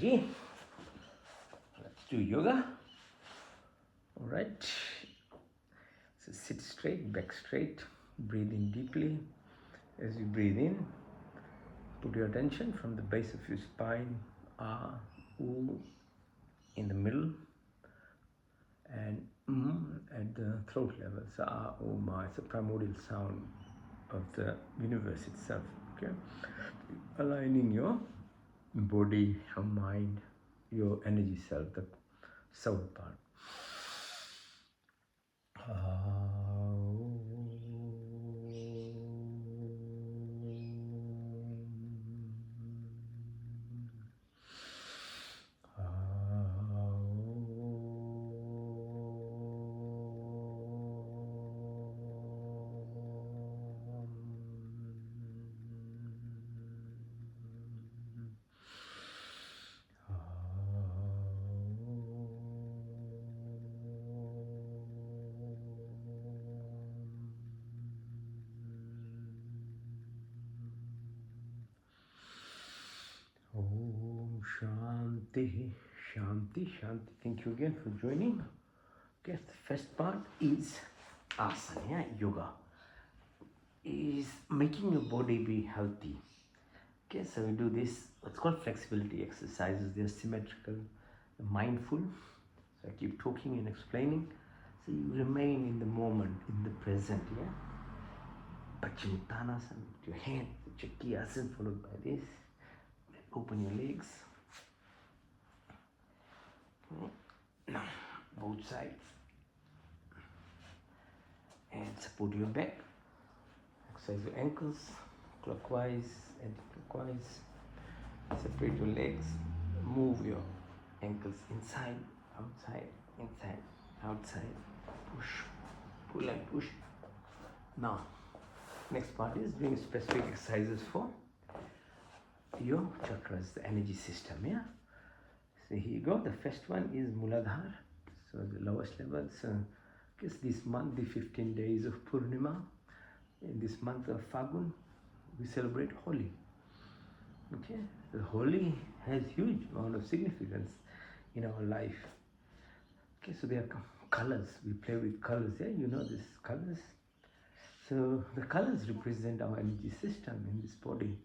energy. Let's do yoga. All right. So sit straight, back straight. Breathe in deeply. As you breathe in, put your attention from the base of your spine, U in the middle, and at the throat level. So Ma, it's a primordial sound of the universe itself. Okay, aligning your body, your mind, your energy self, the soul part. Om Shanti, Shanti, Shanti. Thank you again for joining. Okay, the first part is asana, yeah, yoga. Is making your body be healthy. Okay, so we do this, what's called flexibility exercises. They're symmetrical, mindful. So I keep talking and explaining. So you remain in the moment, in the present, yeah? Paschimottanasana, with your hand, Chakrasana followed by this. Open your legs. Now, both sides. And support your back. Exercise your ankles, clockwise, anti-clockwise. Separate your legs. Move your ankles inside, outside, inside, outside. Push, pull and push. Now, next part is doing specific exercises for your chakras, the energy system, yeah? So here you go. The first one is Muladhara, so the lowest level. So guess this month, the 15 days of Purnima, in this month of Fagun, we celebrate Holi. Okay, the Holi has huge amount of significance in our life. Okay, so there are colors. We play with colors. Yeah, you know these colors. So the colors represent our energy system in this body.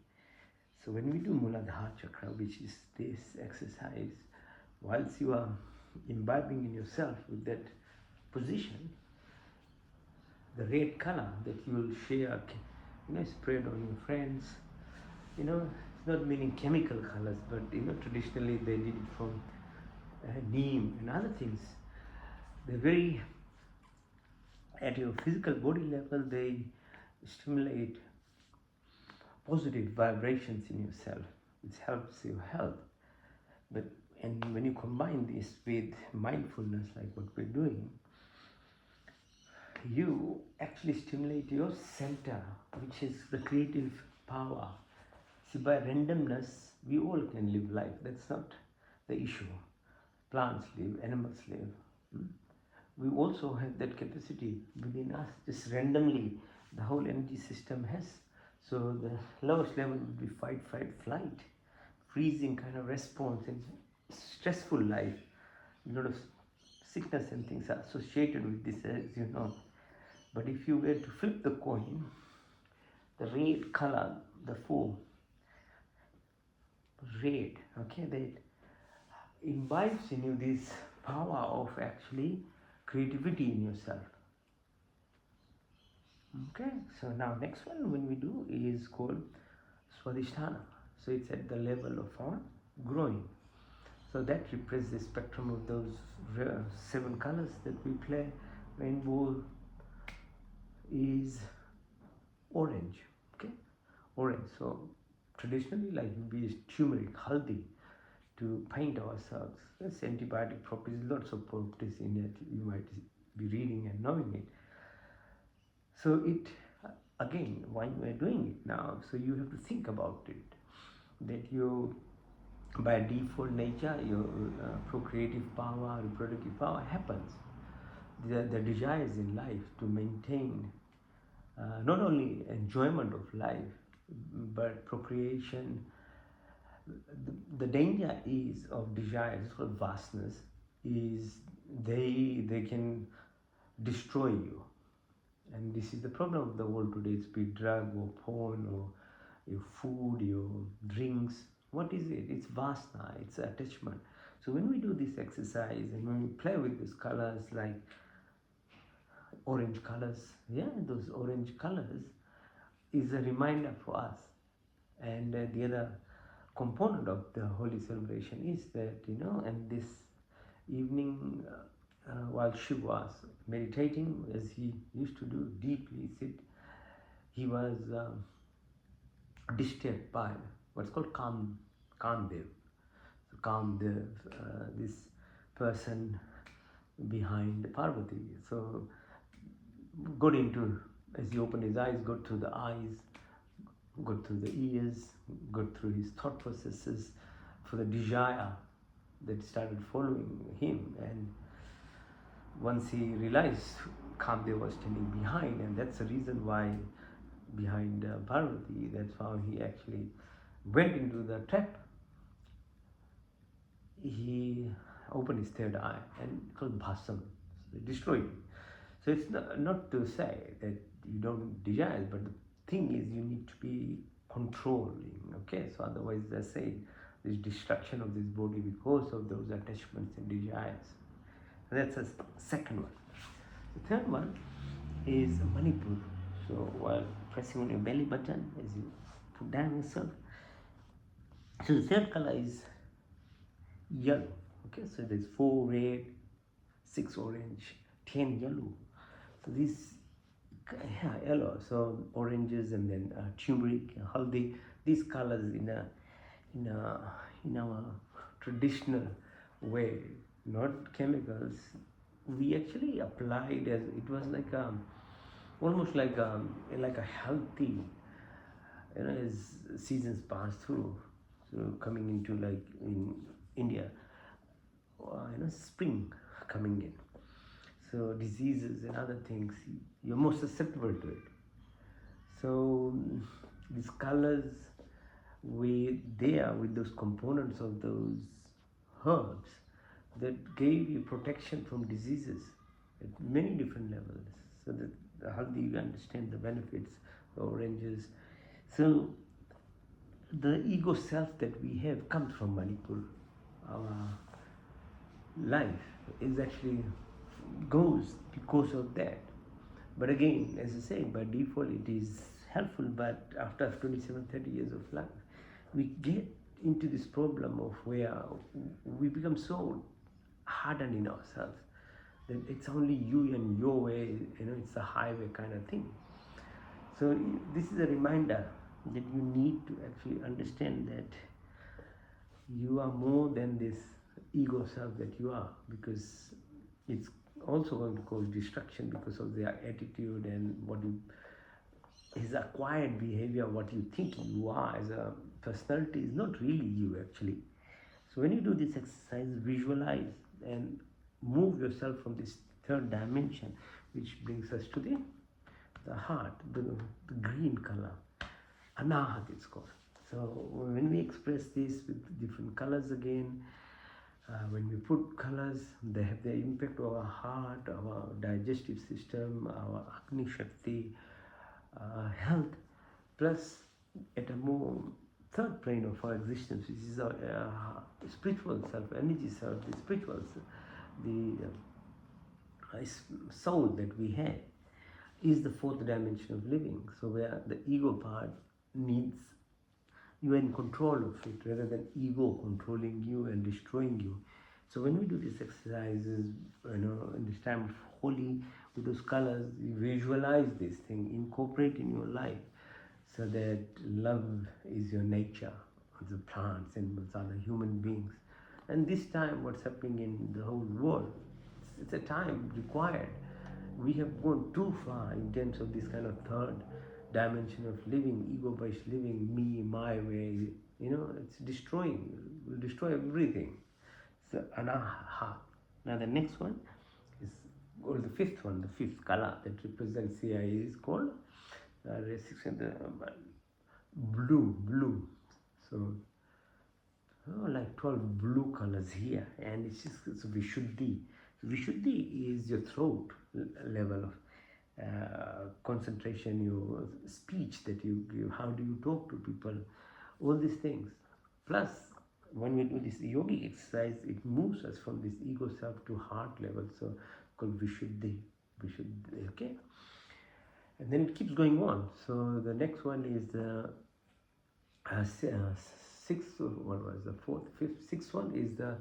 So when we do Muladhara Chakra, which is this exercise, whilst you are imbibing in yourself with that position, the red color that you will share, spread on your friends, it's not meaning chemical colors, but traditionally they did it from neem and other things. They're very, at your physical body level, they stimulate positive vibrations in yourself, which helps your health. And when you combine this with mindfulness, like what we're doing, you actually stimulate your center, which is the creative power. See, by randomness, we all can live life. That's not the issue. Plants live, animals live. We also have that capacity within us, just randomly. The whole energy system has. So the lowest level would be fight, flight, freezing kind of response, and stressful life. A lot of sickness and things are associated with this, as you know. But if you were to flip the coin, the red color, the four, red, okay, that imbibes in you this power of actually creativity in yourself. Okay, so now next one when we do is called Swadhisthana. So it's at the level of our groin. So that represents the spectrum of those 7 colors that we play. Rainbow is orange, okay, orange. So traditionally, like we use turmeric, haldi, to paint ourselves. There's antibiotic properties, lots of properties in it. You might be reading and knowing it. So it, again, why we're doing it now, so you have to think about it, that you, by default nature, your procreative power, reproductive power happens. The desires in life to maintain not only enjoyment of life, but procreation, the danger is of desire, it's called vastness, is they can destroy you. And this is the problem of the world today. It's be drug or porn or your food, your drinks. What is it? It's vasna, it's attachment. So when we do this exercise and when we play with these colors like orange colors, yeah, those orange colors is a reminder for us. And the other component of the holy celebration is that, and this evening, while Shiv was meditating, as he used to do, deeply sit, he was disturbed by what's called Kamdev. So Kamdev, this person behind Parvati. So got into, as he opened his eyes, got through the eyes, got through the ears, got through his thought processes for the desire that started following him. And once he realized Kamdev was standing behind, and that's the reason why behind Parvati, that's how he actually went into the trap. He opened his third eye and called Bhasam, so destroyed him. So it's not to say that you don't desire, but the thing is you need to be controlling, okay? So otherwise they say there's destruction of this body because of those attachments and desires. And that's the second one. The third one is Manipur. So while pressing on your belly button, as you put down yourself, so the third color is yellow, okay? So there's 4 red, 6 orange, 10 yellow. So this, yeah, yellow, so oranges and then turmeric, haldi, these colors in our traditional way, not chemicals, we actually applied as it was like almost like a healthy, as seasons pass through. So coming into, like in India, spring coming in. So diseases and other things, you're more susceptible to it. So these colors, with those components of those herbs that gave you protection from diseases at many different levels. So that how do you understand the benefits, the oranges? So the ego self that we have comes from Manipur. Our life is actually goes because of that. But again, as I said, by default it is helpful, but after 27-30 years of life, we get into this problem of where we become so hardened in ourselves that it's only you and your way, it's a highway kind of thing. So this is a reminder that you need to actually understand that you are more than this ego self that you are, because it's also going to cause destruction because of their attitude and what you, his acquired behavior, what you think you are as a personality is not really you actually. So when you do this exercise, visualize and move yourself from this third dimension, which brings us to the heart, the green color, anahat it's called. So when we express this with different colors again, when we put colors, they have their impact on our heart, our digestive system, our Agni Shakti, health, plus at a more third plane of our existence, which is our spiritual self, energy self, the spiritual self, the soul that we have, is the fourth dimension of living. So where the ego part needs, you are in control of it rather than ego controlling you and destroying you. So when we do these exercises, in this time of Holi, with those colors, you visualize this thing, incorporate in your life, so that love is your nature, with the plants and with other human beings. And this time, what's happening in the whole world, it's a time required. We have gone too far in terms of this kind of third dimension of living, ego-based living, me, my way. It's destroying. It will destroy everything. So anaha. Now the next one is, or the fifth one, the fifth color that represents CIA is called blue. So like 12 blue colors here, and it's just so Vishuddhi. Vishuddhi is your throat level of concentration, your speech that you give, how do you talk to people, all these things. Plus, when we do this yogic exercise, it moves us from this ego self to heart level, so called Vishuddhi. Vishuddhi, okay? And then it keeps going on. So the next one is the sixth, what was the fourth, fifth, sixth one is the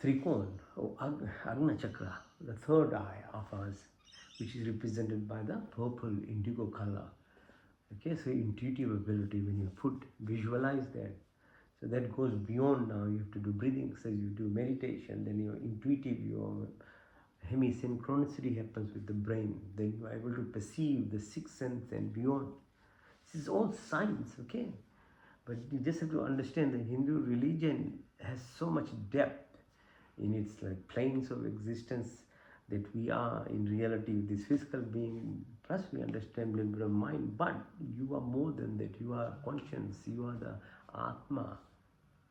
Trikon, or Agna Chakra, the third eye of ours, which is represented by the purple indigo color. Okay, so intuitive ability, when you visualize that. So that goes beyond now. You have to do breathing exercise, you do meditation, then your intuitive, your hemisynchronicity happens with the brain. Then you are able to perceive the sixth sense and beyond. This is all science, okay? But you just have to understand that Hindu religion has so much depth in its like planes of existence, that we are in reality this physical being, plus we understand a little bit of mind, but you are more than that. You are conscience, you are the Atma.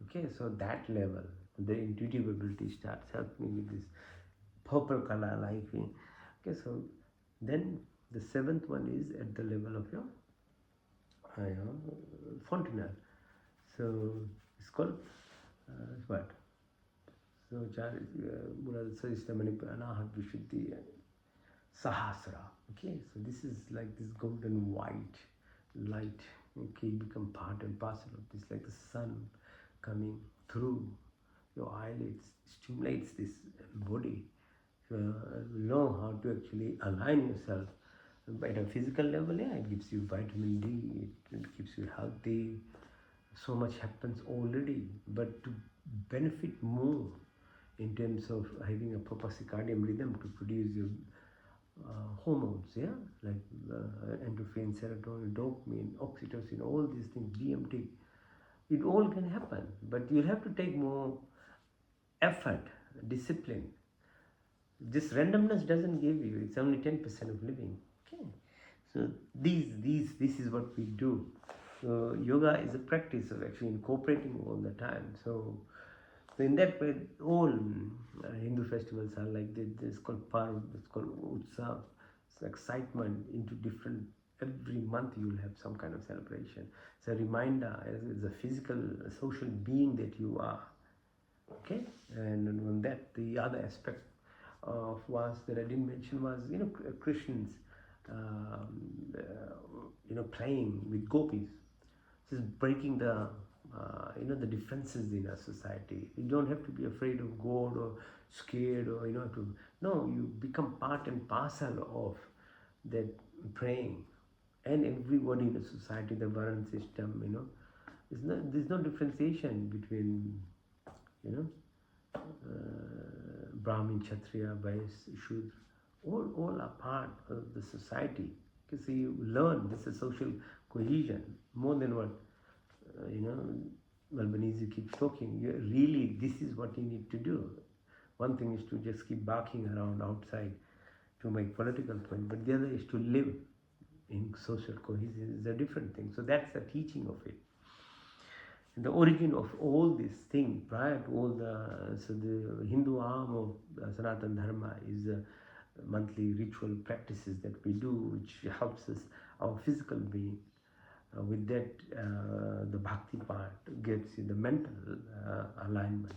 Okay, so that level, the intuitive ability starts helping me with this purple color like. Okay, so then the seventh one is at the level of your fontanelle. So it's called what? So Murad says the Anahat Vishuddhi Sahasra. Okay, so this is like this golden white light. Okay, become part and parcel of this, like the sun coming through your eyelids, stimulates this body. Know how to actually align yourself. At a physical level, yeah, it gives you vitamin D, it keeps you healthy. So much happens already, but to benefit more in terms of having a proper circadian rhythm to produce your hormones, yeah, like endorphin, serotonin, dopamine, oxytocin, all these things, DMT, it all can happen, but you'll have to take more effort, discipline. This randomness doesn't give you, it's only 10% of living. Okay, so this is what we do. So yoga is a practice of actually incorporating all the time. So in that way, all Hindu festivals are like this. It's called Parv, it's called Utsav. It's excitement into different. Every month you will have some kind of celebration. It's a reminder as a physical, a social being that you are. Okay, and on that, the other aspect of was that I didn't mention was Christians, playing with gopis, just breaking the the defenses in a society. You don't have to be afraid of God or scared or you become part and parcel of that praying. And everybody in the society, the Varan system, there's no differentiation between Brahmin, Kshatriya, Vaishya, Shudra, all are part of the society. Because you learn this is social cohesion more than what Albanese keeps talking. Really, this is what you need to do. One thing is to just keep barking around outside to make political point, but the other is to live in social cohesion is a different thing. So that's the teaching of it. And the origin of all these things prior to all the Hindu arm of Sanatana Dharma is monthly ritual practices that we do, which helps us, our physical being. With that, the bhakti part gets you the mental alignment.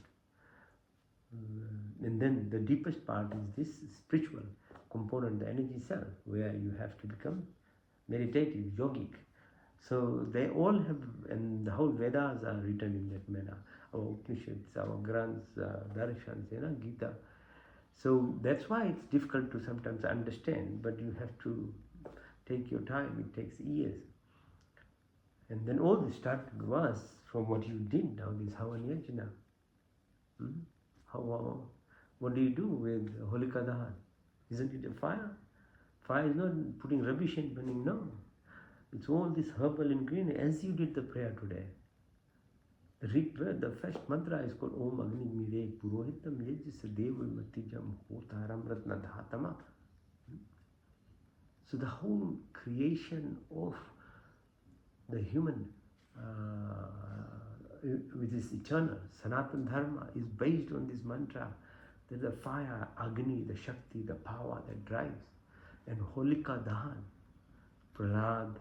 And then the deepest part is this spiritual component, the energy self, where you have to become meditative, yogic. So they all have, and the whole Vedas are written in that manner. Our Upanishads, our Granths, Darshans, Gita. So that's why it's difficult to sometimes understand, but you have to take your time. It takes years. And then all this started was from what you did now, this Havan Yajna. What do you do with Holika Dahan? Isn't it a fire? Fire is not putting rubbish and burning, no. It's all this herbal ingredient, as you did the prayer today. The first mantra is called Om Agni Mire Purohitam Yajisa Devu Matijam Hotaram Ratna Dhatama. So the whole creation of the human which is eternal. Sanatana Dharma is based on this mantra. That the fire, Agni, the Shakti, the power that drives. And Holika Dahan, Prahlad,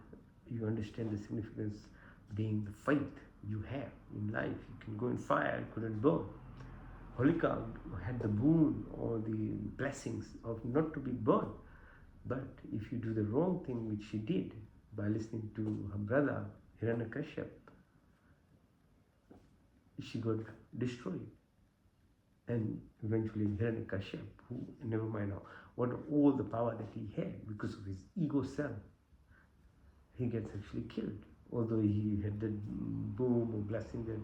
you understand the significance being the faith you have in life. You can go in fire, it couldn't burn. Holika had the boon or the blessings of not to be burned. But if you do the wrong thing, which she did by listening to her brother Hiranyakashipu, she got destroyed. And eventually Hiranyakashipu, who, never mind now, what all the power that he had because of his ego self, he gets actually killed. Although he had that boom or blessing that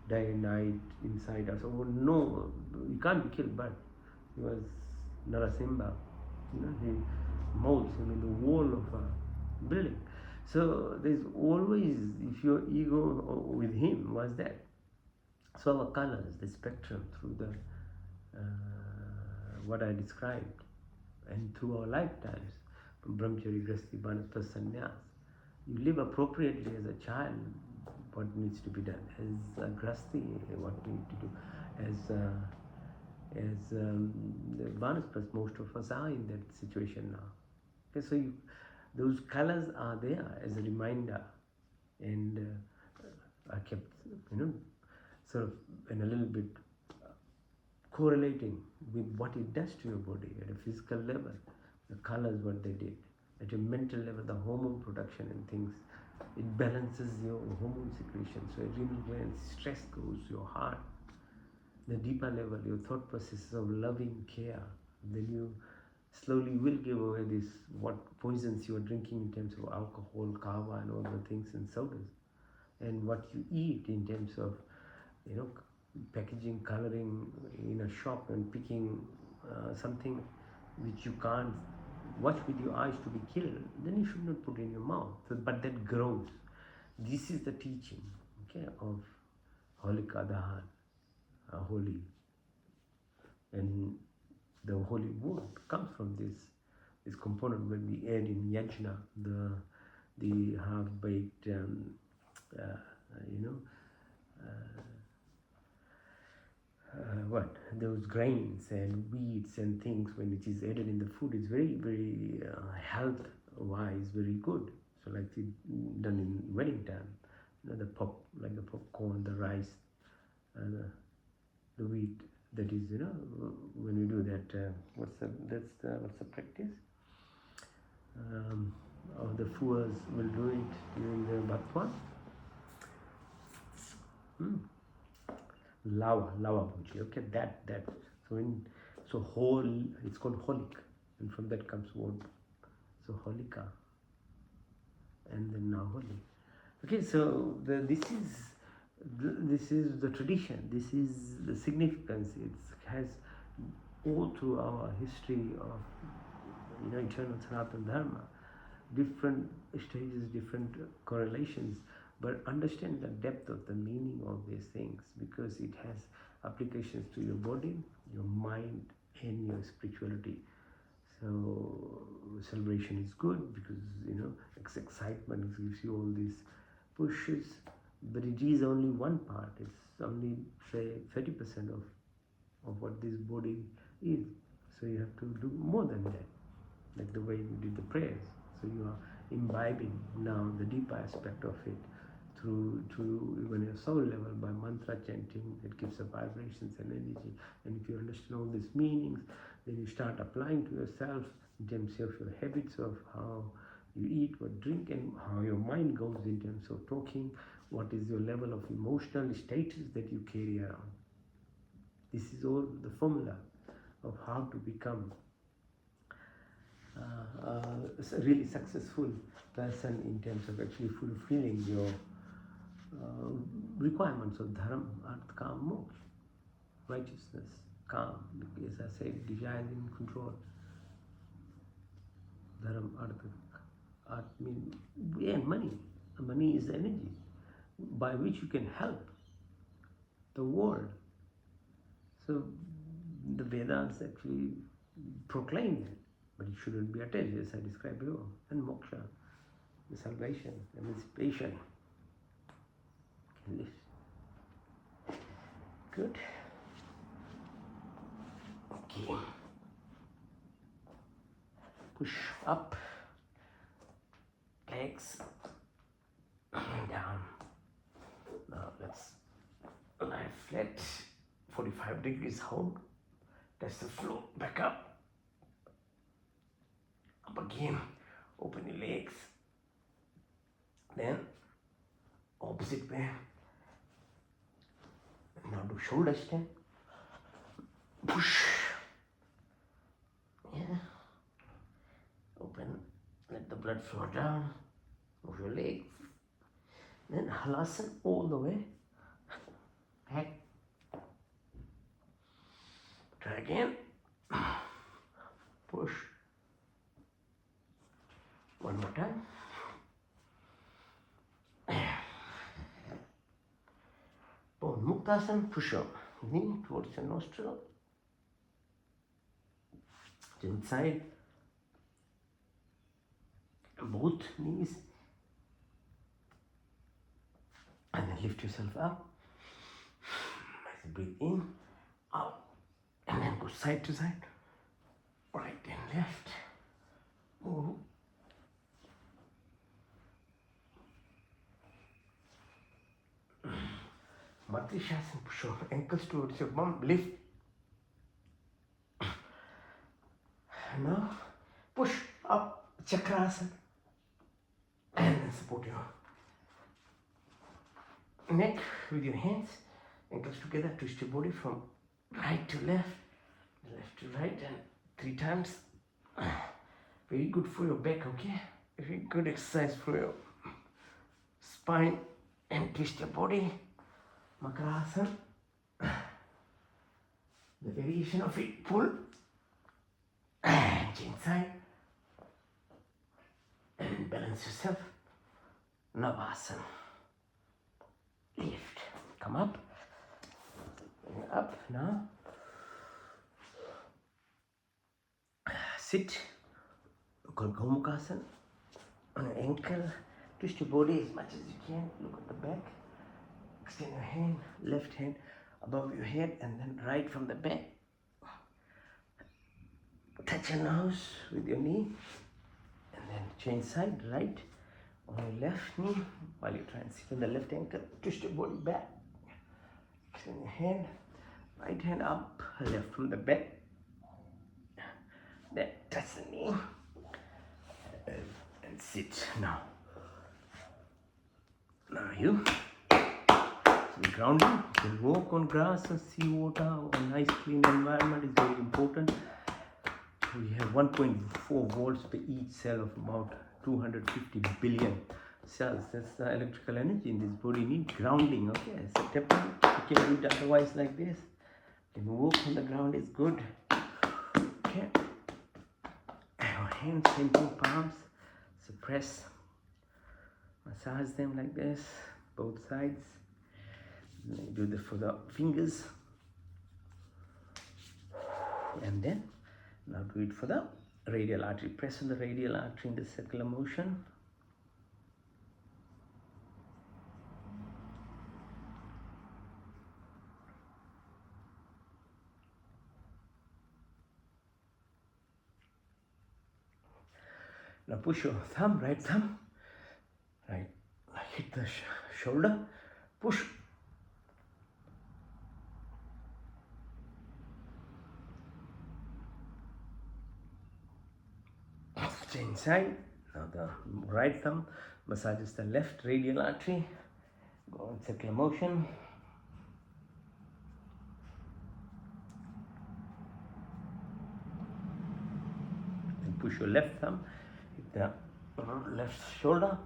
day and night inside us. Oh no, you can't be killed, but he was Narasimha. He molds him in the wall of a building. So there's always, if your ego with him was that. So our colors, the spectrum through the what I described, and through our lifetimes, from Brahmacharya, Grihastha, Banastha, Sannyas, you live appropriately as a child, what needs to be done. As a Grihastha, what we need to do. As the Banastha, most of us are in that situation now. Okay, so those colors are there as a reminder, and I kept, sort of in a little bit correlating with what it does to your body at a physical level. The colors, what they did. At a mental level, the hormone production and things, it balances your hormone secretion. So adrenal glands, stress goes, your heart. The deeper level, your thought processes of loving care. Then you slowly will give away this, what poisons you are drinking in terms of alcohol, kava and all the things and sodas. And what you eat in terms of, packaging, coloring in a shop and picking something which you can't watch with your eyes to be killed, then you should not put in your mouth. So, but that grows. This is the teaching, of Holika Dahan, holy. And the holy word comes from this component when we add in yajna, the half-baked, those grains and wheats and things, when it is added in the food, is very, very health wise very good. So like it done in wedding time, the popcorn, the rice, the wheat, that is, when we do that, what's the practice, or the Fuas will do it during the Bhatwa. Lava bhuji, okay, that. So whole, it's called holik, and from that comes word. So holika, and then now holy. Okay, so this is the tradition. This is the significance. It has all through our history of eternal Sanatana Dharma, different stages, different correlations. But understand the depth of the meaning of these things, because it has applications to your body, your mind, and your spirituality. So celebration is good because excitement gives you all these pushes, but it is only one part. It's only say 30% of what this body is. So you have to do more than that, like the way we did the prayers. So you are imbibing now the deeper aspect of it through even your soul level by mantra chanting. It gives a vibrations and energy. And if you understand all these meanings, then you start applying to yourself in terms of your habits of how you eat, what drink, and how your mind goes in terms of talking. What is your level of emotional status that you carry around? This is all the formula of how to become a really successful person in terms of actually fulfilling your requirements of dharma, artha, kama, moksha, righteousness, calm, as I said, desire in control. Dharma, artha means, and money. Money is energy by which you can help the world. So the Vedas actually proclaim that, but it shouldn't be attached, as I described before. And moksha, the salvation, emancipation. Good. Okay. Push up. Legs down. Now let's lie flat. 45 degrees hold. Touch the floor. Back up. Up again. Open your legs. Then opposite way. Now do shoulder stand. Push. Yeah. Open. Let the blood flow down. Move your legs. Then halasana all the way. Back. Try again. Push. One more time. Bone Muktasana. Push your knee towards your nostril. Inside. Both knees. And then lift yourself up. Breathe in, out, and then go side to side, right and left. Move. Matrishasana, push your ankles towards your bum, lift. Now push up, Chakrasana, and then support your neck with your hands. Ankles together, twist your body from right to left, left to right, and 3 times. Very good for your back, okay? Very good exercise for your spine. And twist your body. Makarasana. The variation of it, pull. And change side. And balance yourself. Navasana. Lift. Come up. Up now. Sit. Gomukhasana. On your ankle. Twist your body as much as you can. Look at the back. Extend your hand. Left hand above your head, and then right from the back. Touch your nose with your knee, and then change side. Right on your left knee while you try and sit on the left ankle. Twist your body back. Extend your hand. Right hand up, left from the back. Then touch the knee and sit now. Now you grounding. You can walk on grass or sea water or a nice clean environment is very important. We have 1.4 volts per each cell of about 250 billion cells. That's the electrical energy in this body. Need grounding, okay? So definitely you can do it otherwise like this. You can walk on the ground is good. Okay. Our hands into palms. Suppress. Massage them like this. Both sides. Do this for the fingers. And then now do it for the radial artery. Press on the radial artery in the circular motion. Now push your thumb, right thumb, right, hit the shoulder, push. Change side. Now the right thumb massages the left radial artery. Go in circular motion. Then push your left thumb, hit the left shoulder.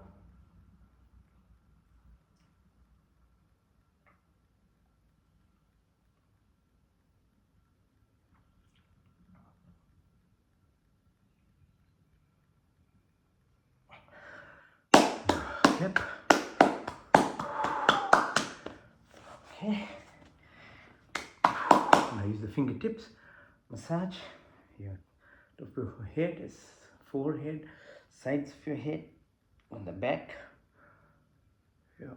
Yep. Okay. Now use the fingertips. Massage your top of your head, is forehead, sides of your head, on the back. Yeah.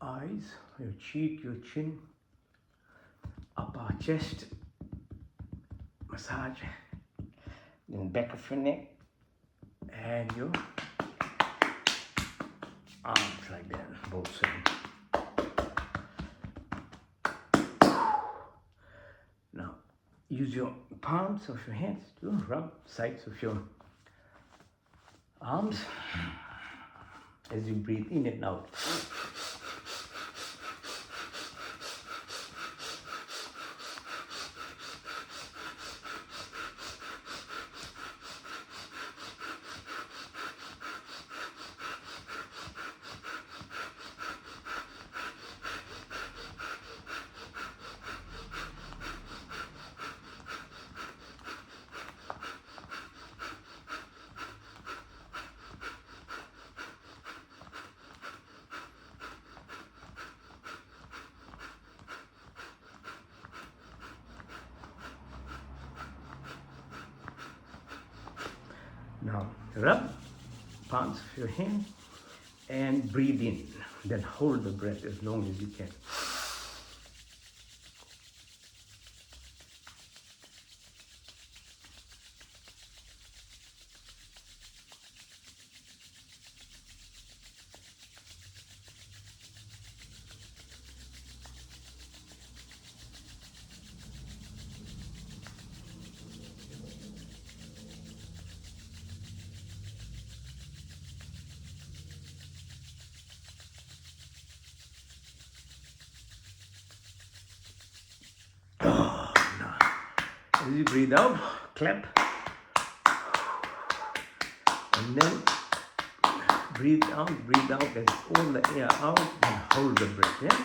eyes, your cheek, your chin, upper chest, massage, then back of your neck, and your arms like that, both sides. Now, use your palms of your hands to rub sides of your arms as you breathe in and out. Now rub palms of your hand and breathe in. Then hold the breath as long as you can. As you breathe out, clap. And then breathe out as all the air out and hold the breath, yeah?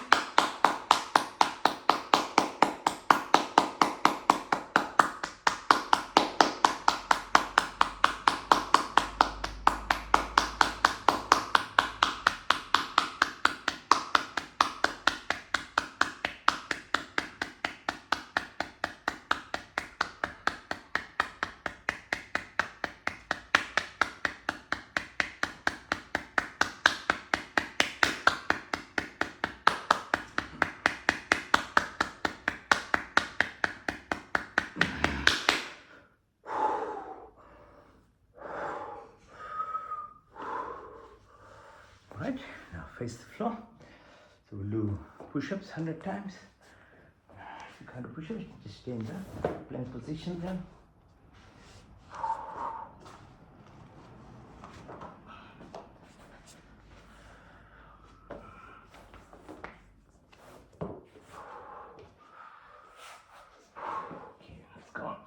Right, now face the floor. So we'll do push-ups 100 times. If you can't do push-ups, just stay in the plank position then. Okay, let's go.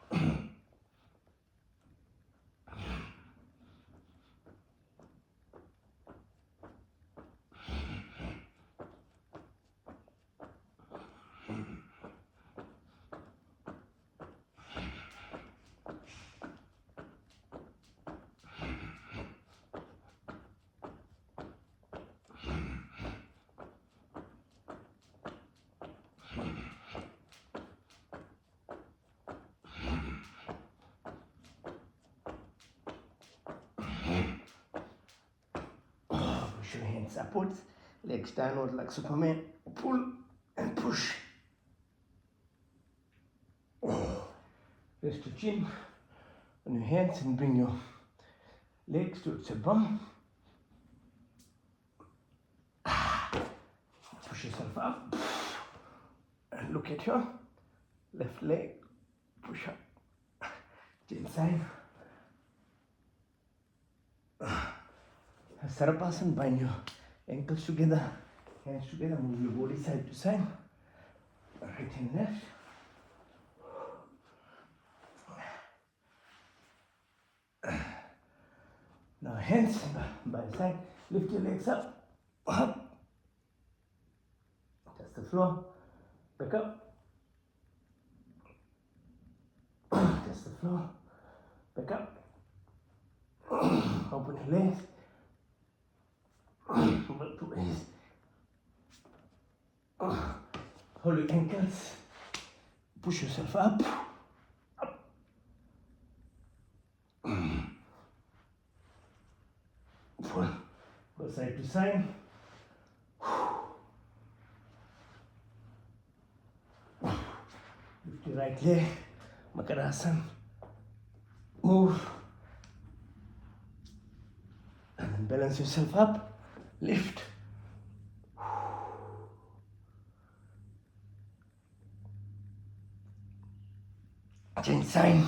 Push your hands upwards, legs downward like Superman. Pull and push. Rest your chin on your hands and bring your legs towards your bum. Push yourself up and look at your left leg. Push up. Chin side. Sarabhasan, bind your ankles together, hands together, move your body side to side, right and left. Now hands by side, lift your legs up, up, touch the floor, back up, touch the floor, back up, open your legs. Hold your ankles, push yourself up, up. Pull, go side to side. Your right leg, Makarasana. Move. And then balance yourself up. Lift. Change side.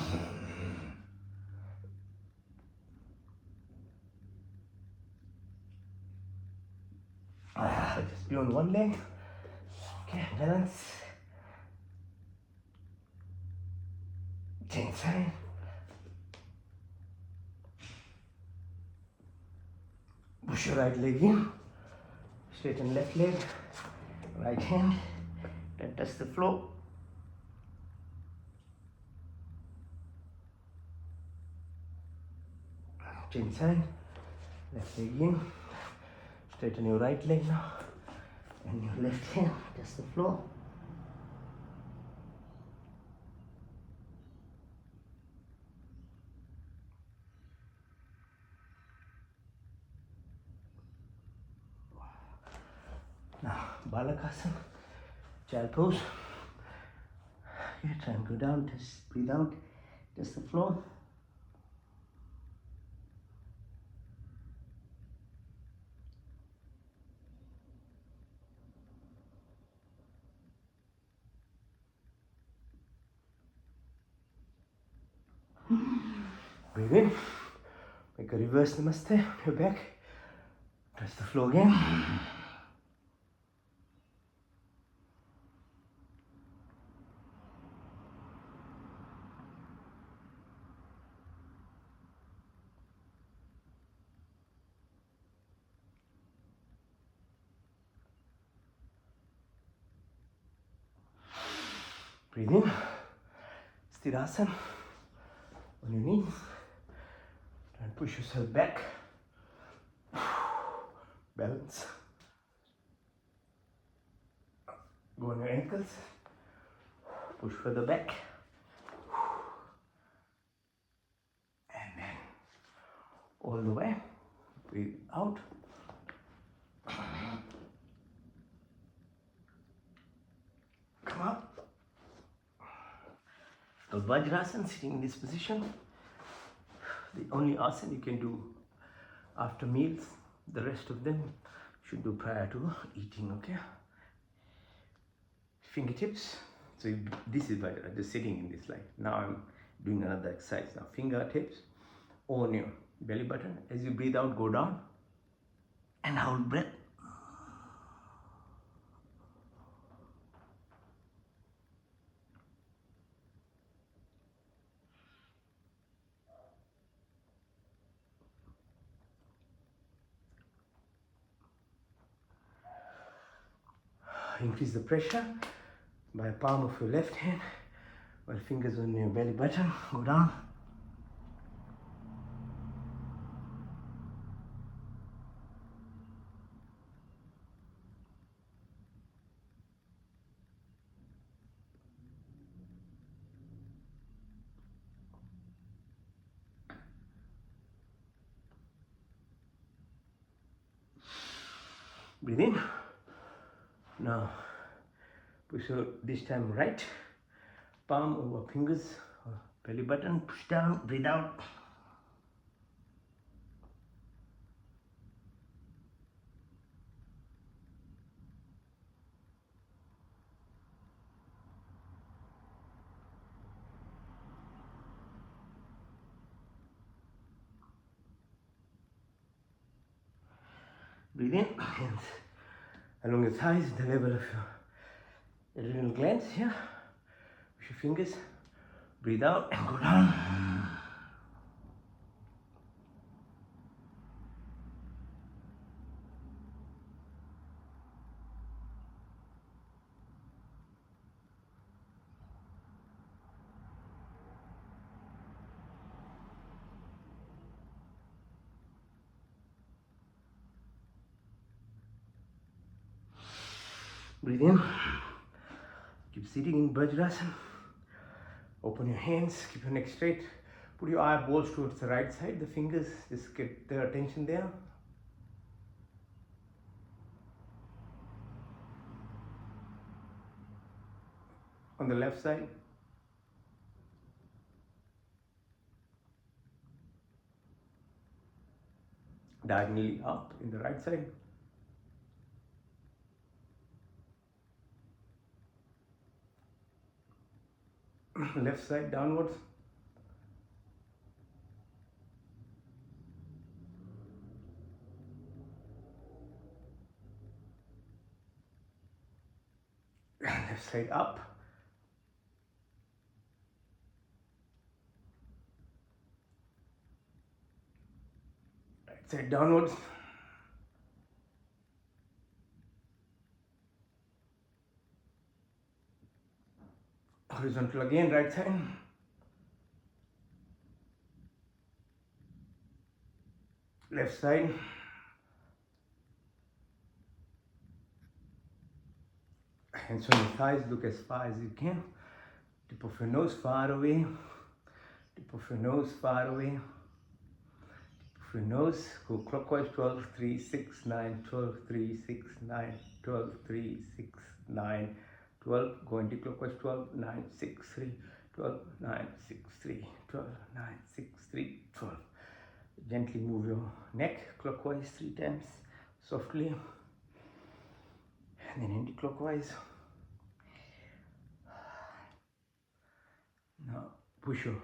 Just be on one leg. Okay, balance. Change side. Push your right leg in. Straighten left leg. Right hand. Then touch the floor. Change side. Left leg in. Straighten your right leg now. And your left hand touch the floor. Now, Balakasana, child pose. Okay, try and go down, just breathe out, just the floor. Breathe in, make a reverse namaste on your back, touch the floor again. Breathe in, Sthirasana on your knees. Try and push yourself back. Balance. Go on your ankles. Push further back. And then all the way. Breathe out. Come up. So Vajrasana, sitting in this position. The only asana you can do after meals. The rest of them should do prior to eating, okay? Fingertips. So this is Vajra, just sitting in this line. Now I'm doing another exercise. Now fingertips on your belly button. As you breathe out, go down and hold breath. Increase the pressure by palm of your left hand while fingers on your belly button. Go down. Breathe in. Now push your, this time right palm over fingers, belly button, push down, breathe out. Breathe in, hands along your thighs, the level of your adrenal glands here. Push your fingers, breathe out and go down. Breathe in. Keep sitting in Vajrasana. Open your hands, keep your neck straight. Put your eyeballs towards the right side, the fingers, just get their attention there. On the left side, diagonally up in the right side. Left side downwards. Left side up. Right side downwards. Horizontal again, right side. Left side. Hands on your thighs, look as far as you can. Tip of your nose far away. Tip of your nose far away. Tip of your nose, go clockwise 12, 3, 6, 9, 12, 3, 6, 9, 12, 3, 6, 9, 12. Go anti-clockwise 12, 9, 6, 3, 12, 9, 6, 3, 12, 9, 6, 3, 12. Gently move your neck clockwise 3 times, softly. And then anti-clockwise. Now push your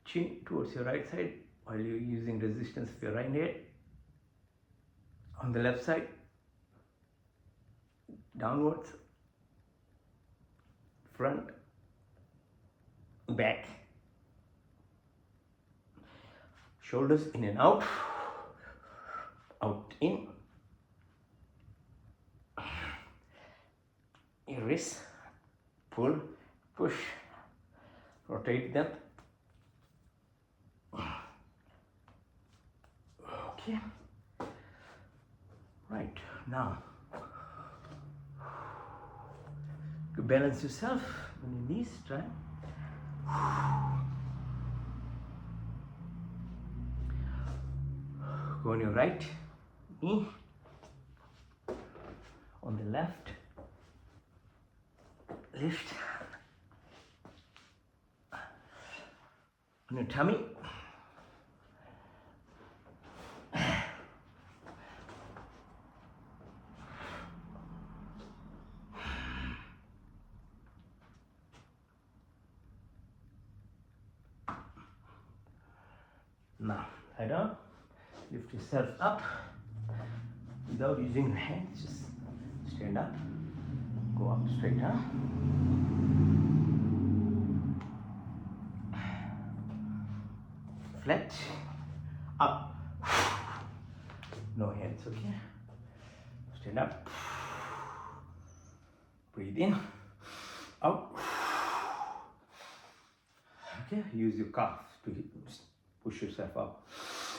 chin towards your right side while you're using resistance of your right head. On the left side, downwards, front, back, shoulders in and out, out, in. Your wrists, pull, push, rotate them. Okay. Right, now to balance yourself on your knees, try. Go on your right knee, on the left, lift, on your tummy. Now, head on, lift yourself up without using your hands, just stand up, go up straight up. Flat, up, no hands, okay? Stand up, breathe in, out. Okay, use your calf to push yourself up.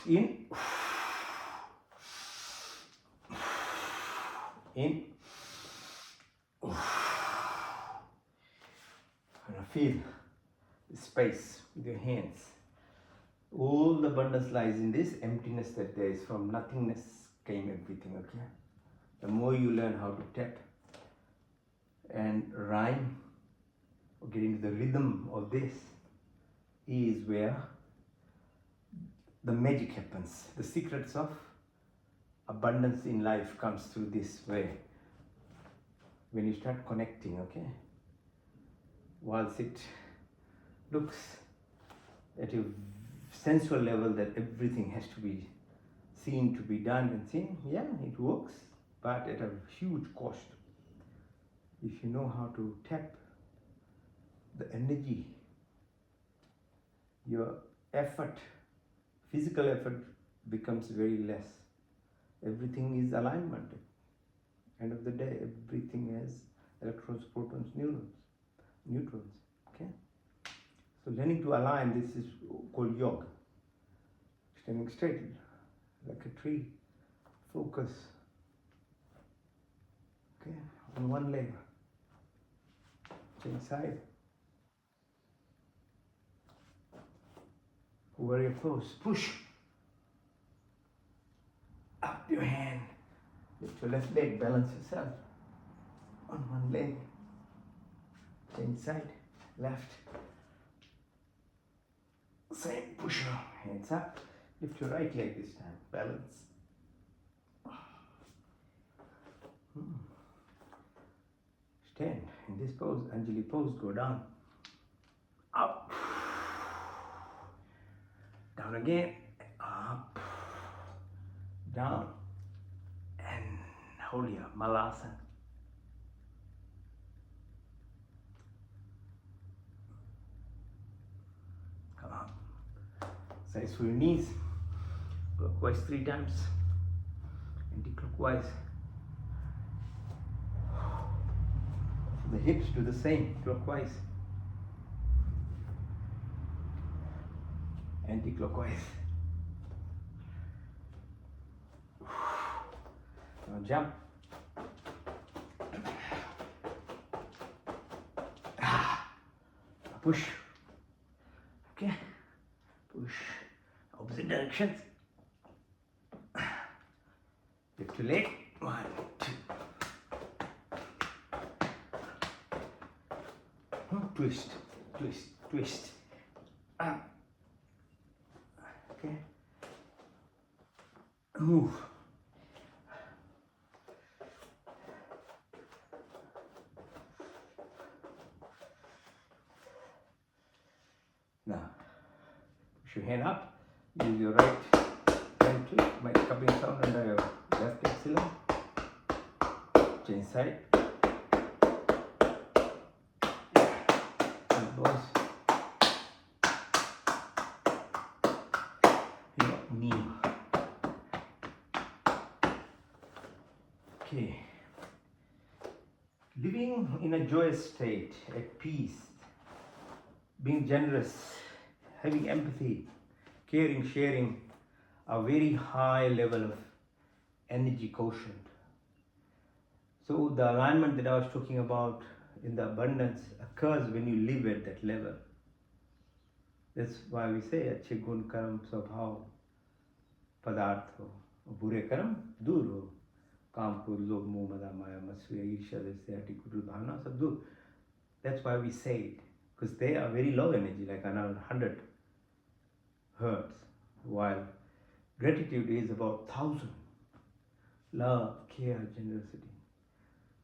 In, in, and feel the space with your hands. All the abundance lies in this emptiness that there is. From nothingness came everything, okay? The more you learn how to tap and rhyme or get into the rhythm of this is where the magic happens. The secrets of abundance in life comes through this way. When you start connecting, okay? Whilst it looks at a sensual level that everything has to be seen, to be done and seen, yeah, it works, but at a huge cost. If you know how to tap the energy, your effort, physical effort becomes very less. Everything is alignment. End of the day, everything has electrons, protons, neutrons. Okay? So learning to align, this is called yoga. Standing straight like a tree. Focus. Okay, on one leg. Change side. Warrior pose. Push. Up your hand. Lift your left leg. Balance yourself. On one leg. Change side. Left. Same. Push your hands up. Lift your right leg this time. Balance. Stand in this pose, Anjali pose. Go down. Up. Down again. Up. Down. And hold here. Malasana. Come on. Size for your knees. Clockwise 3 times. Anti-clockwise. The hips do the same. Clockwise. Anti-clockwise. Now jump. Push. Okay. Push. Opposite directions. Lift your leg. 1, 2. Twist. Twist. Twist. Up. Okay. Move. Now, push your hand up. Use your right hand to make cupping sound under your left axilla. Change side. And boys. Your knee. Okay. Living in a joyous state, at peace, being generous, having empathy, caring, sharing, a very high level of energy quotient. So the alignment that I was talking about in the abundance occurs when you live at that level. That's why we say अच्छे गुण कर्म स्वभाव पदार्थ हो, बुरे कर्म दूर हो, काम क्रोध लोभ मोह मद माया मत्सर्य ईर्ष्या जैसे कुटिल भावना सब दूर. That's why we say it, because they are very low energy, like around 100 hertz, while gratitude is about 1000. Love, care, generosity.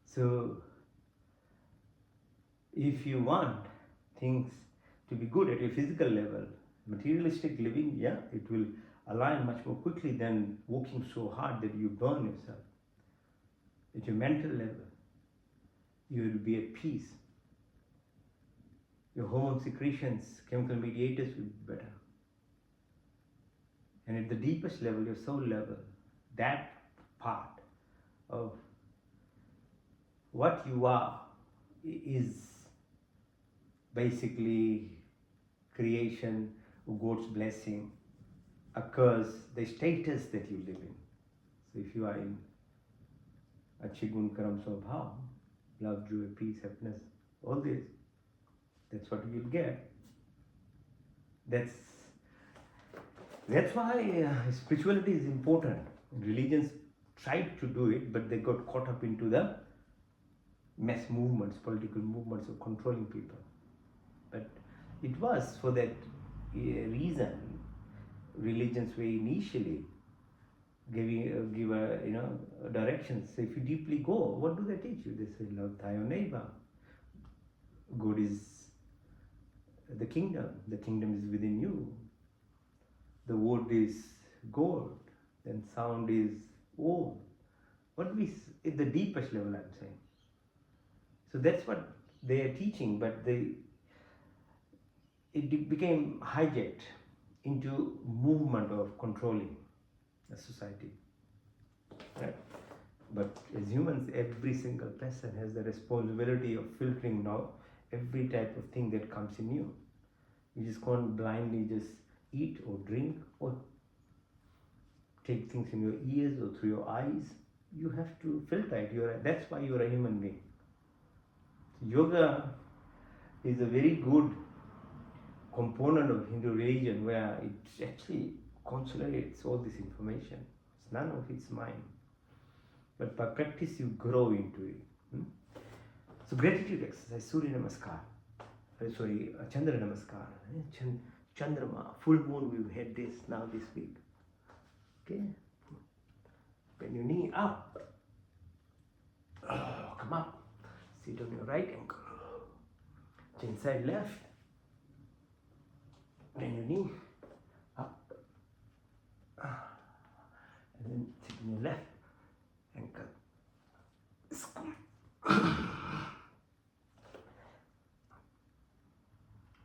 So if you want things to be good at a physical level, materialistic living, yeah, it will align much more quickly than working so hard that you burn yourself. At your mental level, you will be at peace. Your hormone secretions, chemical mediators will be better. And at the deepest level, your soul level, that part of what you are is basically creation, God's blessing, occurs, the status that you live in. So if you are in Achhe Gun Karam Swabhav, love, joy, peace, happiness, all this, that's what you'll get. That's why spirituality is important. Religions tried to do it, but they got caught up into the mass movements, political movements of controlling people. But it was for that reason religions were initially give a directions. So if you deeply go, what do they teach you? They say, love thy neighbor. God is the kingdom. The kingdom is within you. The word is God. Then sound is Om. What we at the deepest level, I'm saying. So that's what they are teaching, but it became hijacked into movement of controlling a society. Right? But as humans, every single person has the responsibility of filtering now every type of thing that comes in you. You just can't blindly just eat or drink or take things in your ears or through your eyes. You have to filter it. That's why you're a human being. Yoga is a very good component of Hindu religion where it actually consolidates all this information. It's none of its mind. But by practice you grow into it. So gratitude exercise, Surya Namaskar. Chandra Namaskar. Chandrama, full moon, we've had this now this week. Okay. Bend your knee up. Come up. Sit on your right ankle. Change side left. Bend your knee up. And then sit on your left ankle. Squat.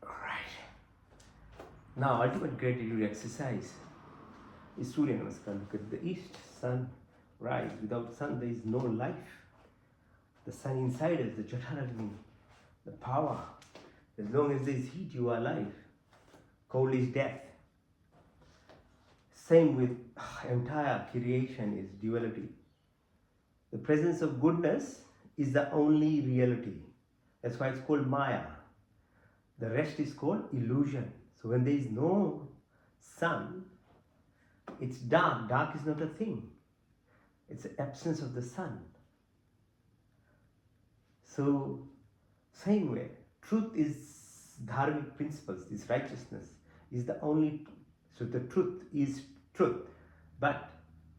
Alright. Now, ultimate gratitude exercise is Surya Namaskar. Look at the east, sun, rise. Without sun, there is no life. The sun inside us, the Jatharagni, the power. As long as there is heat, you are alive. Cold is death. Same with entire creation is duality. The presence of goodness is the only reality. That's why it's called Maya. The rest is called illusion. So when there is no sun, it's dark. Dark is not a thing. It's the absence of the sun. So, same way, truth is dharmic principles, this righteousness is the only, so the truth is truth. But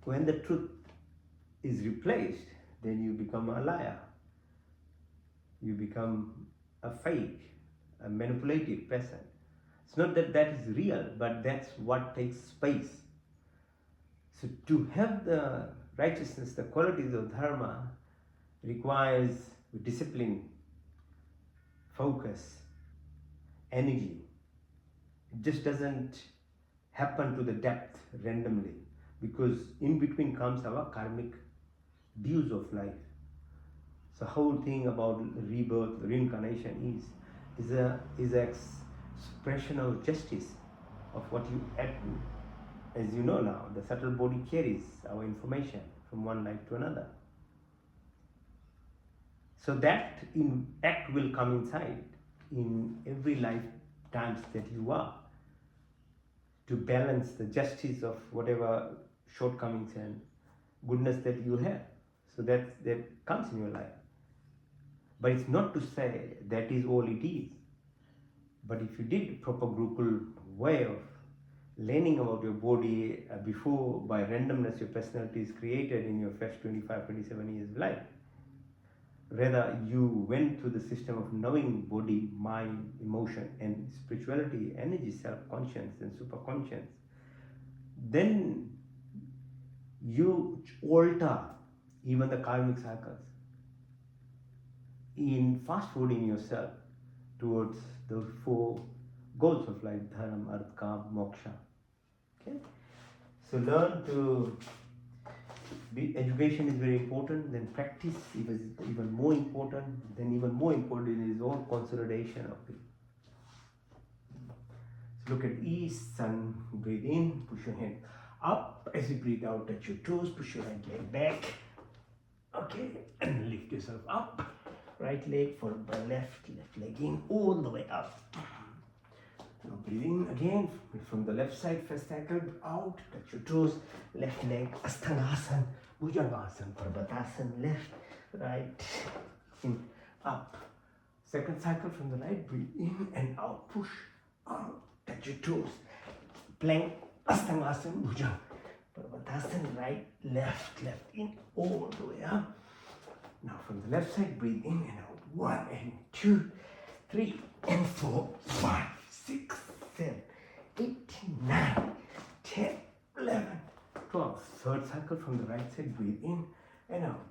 when the truth is replaced, then you become a liar. You become a fake, a manipulative person. It's not that that is real, but that's what takes space. So to have the righteousness, the qualities of dharma requires discipline, focus, energy. It just doesn't happen to the depth randomly, because in between comes our karmic dues of life. So whole thing about rebirth, reincarnation is an expression of justice of what you add to. As you know now, the subtle body carries our information from one life to another. So that act will come inside in every lifetimes that you are, to balance the justice of whatever shortcomings and goodness that you have. So that comes in your life. But it's not to say that is all it is. But if you did proper Gurukul way of learning about your body before, by randomness your personality is created in your first 25, 27 years of life, rather you went through the system of knowing body, mind, emotion and spirituality, energy, self-conscience and superconscious, then you alter even the karmic cycles in fast-forwarding yourself towards the four goals of life: dharma, artha, kama, moksha. Okay? So learn to education is very important, then practice is even more important, then even more important is all consolidation of it. So look at east, sun, breathe in, push your hand up. As you breathe out, touch your toes, push your right leg back. Okay, and lift yourself up. Right leg followed by left leg in, all the way up. Now breathe in again from the left side, first cycle, out, touch your toes, left leg, Asthangasana, Bhujangasana, Parvatasana, left, right, in, up. Second cycle from the right, breathe in and out, push, out, touch your toes, plank, Asthangasana, Bhujang, Parvatasana, right, left in, all the way up. Now from the left side, breathe in and out, 1 and 2, 3 and 4, 5, 6, 7, 8, 9, 10, 11, 12. Third cycle from the right side, breathe in and out.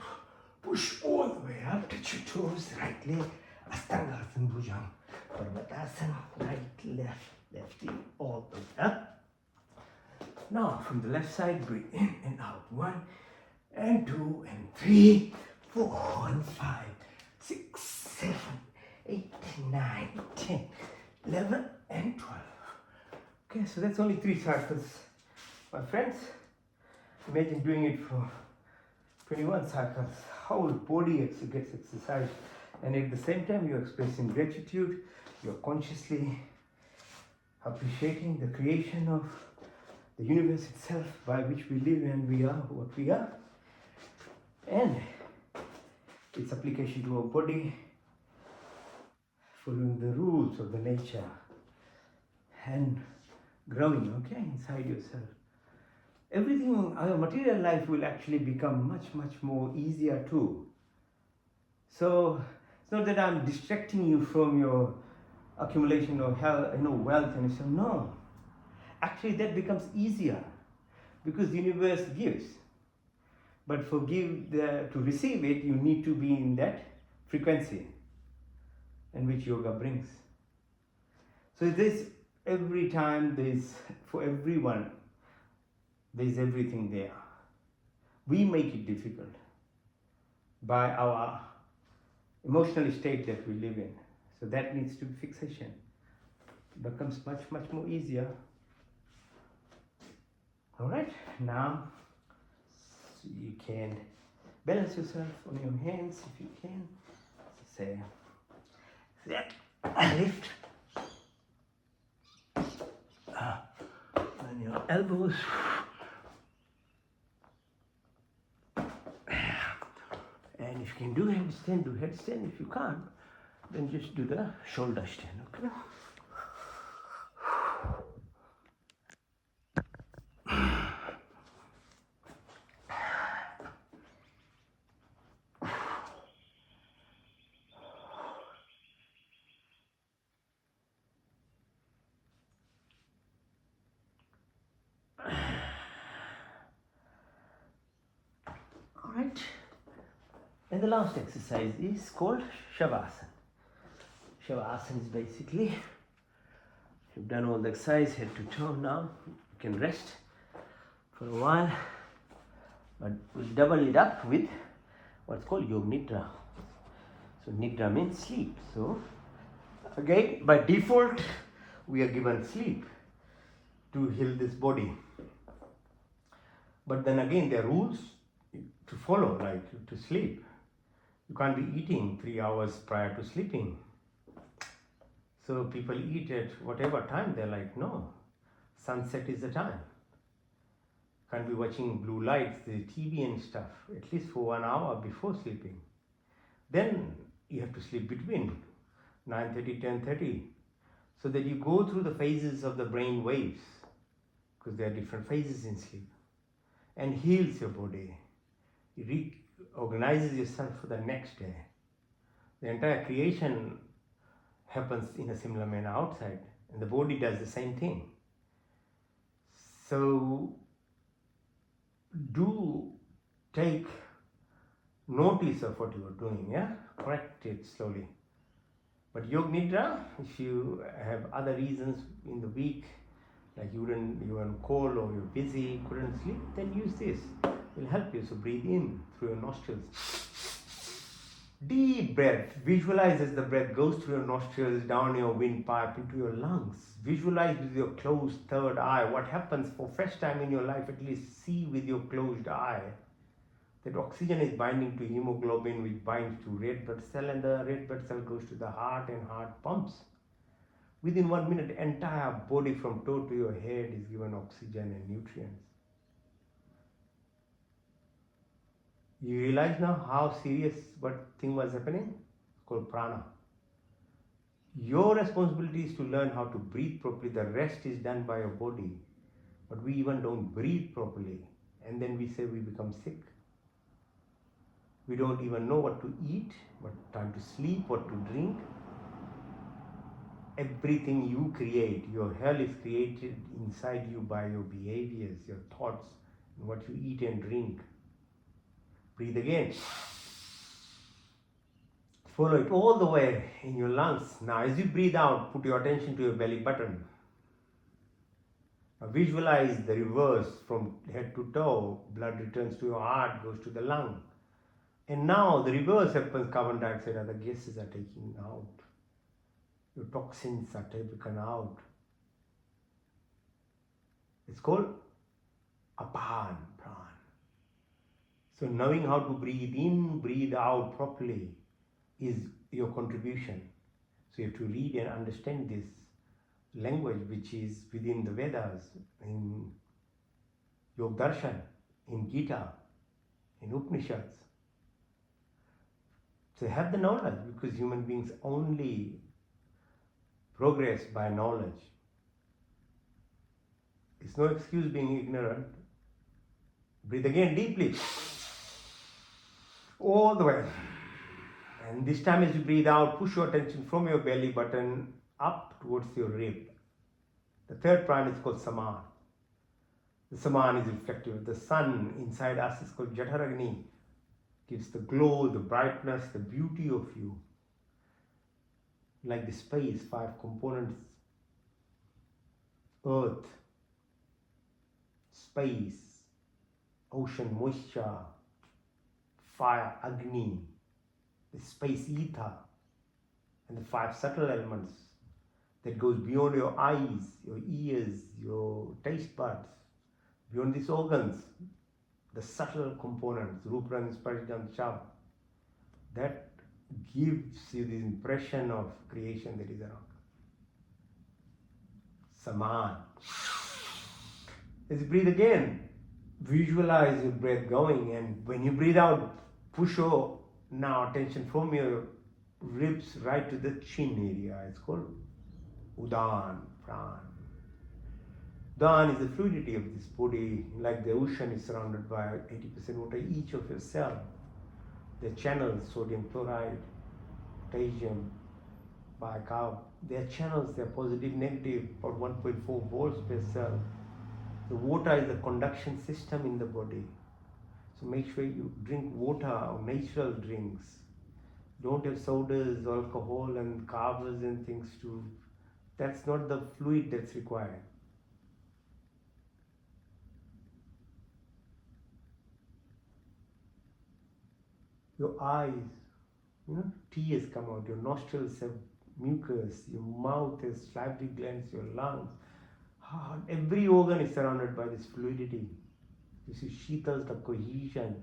Push all the way up, touch your toes, right leg, Asthangasana, Bhujang, Parvatasana, right, left in, all the way up. Now from the left side, breathe in and out. 1 and 2 and 3, 4 and 5, 6, 7, 8, 9, 10, 11 and 12. Okay, so that's only 3 cycles, my friends. Imagine doing it for 21 cycles. Whole body gets exercised, and at the same time you're expressing gratitude, you're consciously appreciating the creation of the universe itself, by which we live and we are what we are, and its application to our body, following the rules of the nature and growing, okay, inside yourself. everything, our material life will actually become much more easier too. So it's not that I'm distracting you from your accumulation of health, wealth, and so no. Actually, that becomes easier because the universe gives. But to receive it, you need to be in that frequency, and which yoga brings. So this every time for everyone, there's everything there. We make it difficult by our emotional state that we live in. So that needs to be fixation. It becomes much more easier. All right, now you can balance yourself on your hands if you can. So say that, lift on your elbows. And if you can do headstand, do headstand. If you can't, then just do the shoulder stand, okay? All right. And the last exercise is called Shavasana. Shavasana is basically, you've done all the exercise head to toe now, you can rest for a while, but we'll double it up with what's called Yoga Nidra. So Nidra means sleep. So again, by default, we are given sleep to heal this body. But then again, there are rules to follow, like to sleep. You can't be eating 3 hours prior to sleeping. So people eat at whatever time. They're like, no, sunset is the time. Can't be watching blue lights, the TV and stuff, at least for 1 hour before sleeping. Then you have to sleep between 9:30, 10:30, so that you go through the phases of the brain waves, because there are different phases in sleep, and heals your body. It reorganizes yourself for the next day. The entire creation happens in a similar manner outside, and the body does the same thing. So do take notice of what you are doing, yeah? Correct it slowly. But Yoga Nidra, if you have other reasons in the week, like you were on call or you're busy, couldn't sleep, then use this. It will help you. So breathe in through your nostrils. Deep breath. Visualize as the breath goes through your nostrils, down your windpipe, into your lungs. Visualize with your closed third eye. What happens for first time in your life, at least see with your closed eye. That oxygen is binding to hemoglobin, which binds to red blood cell, and the red blood cell goes to the heart, and heart pumps. Within 1 minute, entire body from toe to your head is given oxygen and nutrients. You realize now how serious what thing was happening? It's called prana. Your responsibility is to learn how to breathe properly. The rest is done by your body. But we even don't breathe properly. And then we say we become sick. We don't even know what to eat, what time to sleep, what to drink. Everything you create, your hell is created inside you by your behaviors, your thoughts, and what you eat and drink. Breathe again. Follow it all the way in your lungs. Now as you breathe out, put your attention to your belly button. Now visualize the reverse from head to toe. Blood returns to your heart, goes to the lung. And now the reverse happens. Carbon dioxide, other gases are taken out. Your toxins are taken out. It's called Apan Pran. So knowing how to breathe in, breathe out properly is your contribution. So you have to read and understand this language, which is within the Vedas, in Yog Darshan, in Gita, in Upanishads. So have the knowledge, because human beings only progress by knowledge. It's no excuse being ignorant. Breathe again deeply. All the way. And this time as you breathe out, push your attention from your belly button up towards your rib. The third prana is called Saman. The Saman is reflective. The sun inside us is called Jataragni. Gives the glow, the brightness, the beauty of you. Like the space, 5 components: earth, space, ocean, moisture, fire, Agni, the space ether, and the 5 subtle elements that goes beyond your eyes, your ears, your taste buds, beyond these organs, the subtle components, Rupran, Sparshan, Shab, that gives you the impression of creation that is around. Saman. As you breathe again, visualize your breath going, and when you breathe out, push your now attention from your ribs right to the chin area. It's called Udan Pran. Udan is the fluidity of this body, like the ocean is surrounded by 80% water. Each of your cells, the channels, sodium chloride, potassium, bicarb, their channels, they're positive, negative, about 1.4 volts per cell. The water is a conduction system in the body. So make sure you drink water or natural drinks. Don't have sodas, alcohol and carbs and things to. That's not the fluid that's required. Your eyes, tears come out. Your nostrils have mucus. Your mouth has salivary glands. Your lungs. Every organ is surrounded by this fluidity. This is Shital, the cohesion.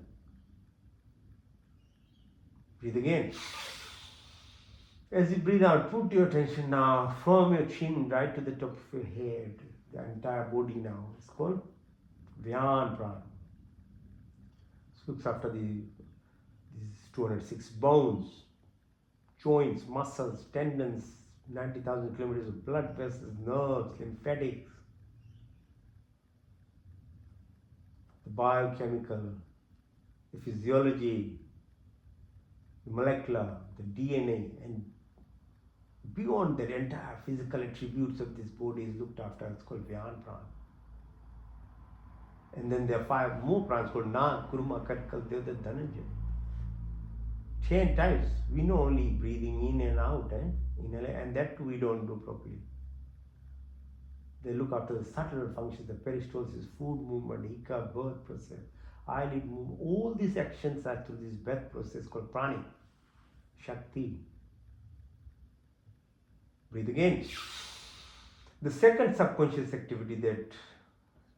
Breathe again. As you breathe out, put your attention now from your chin right to the top of your head, the entire body now. It's called Dhyan Pran. It looks after these 206 bones, joints, muscles, tendons, 90,000 kilometers of blood vessels, nerves, lymphatics, the biochemical, the physiology, the molecular, the DNA, and beyond that, entire physical attributes of this body is looked after. It's called Dhyan Pran. And then there are 5 more prans called Nag, Kurma, Katkal, Devda, Dhananjay. 10 types. We know only breathing in and out, and that too we don't do properly. They look after the subtle functions, the peristalsis, food movement, hika, birth process, eyelid movement. All these actions are through this breath process called pranic, Shakti. Breathe again. The second subconscious activity that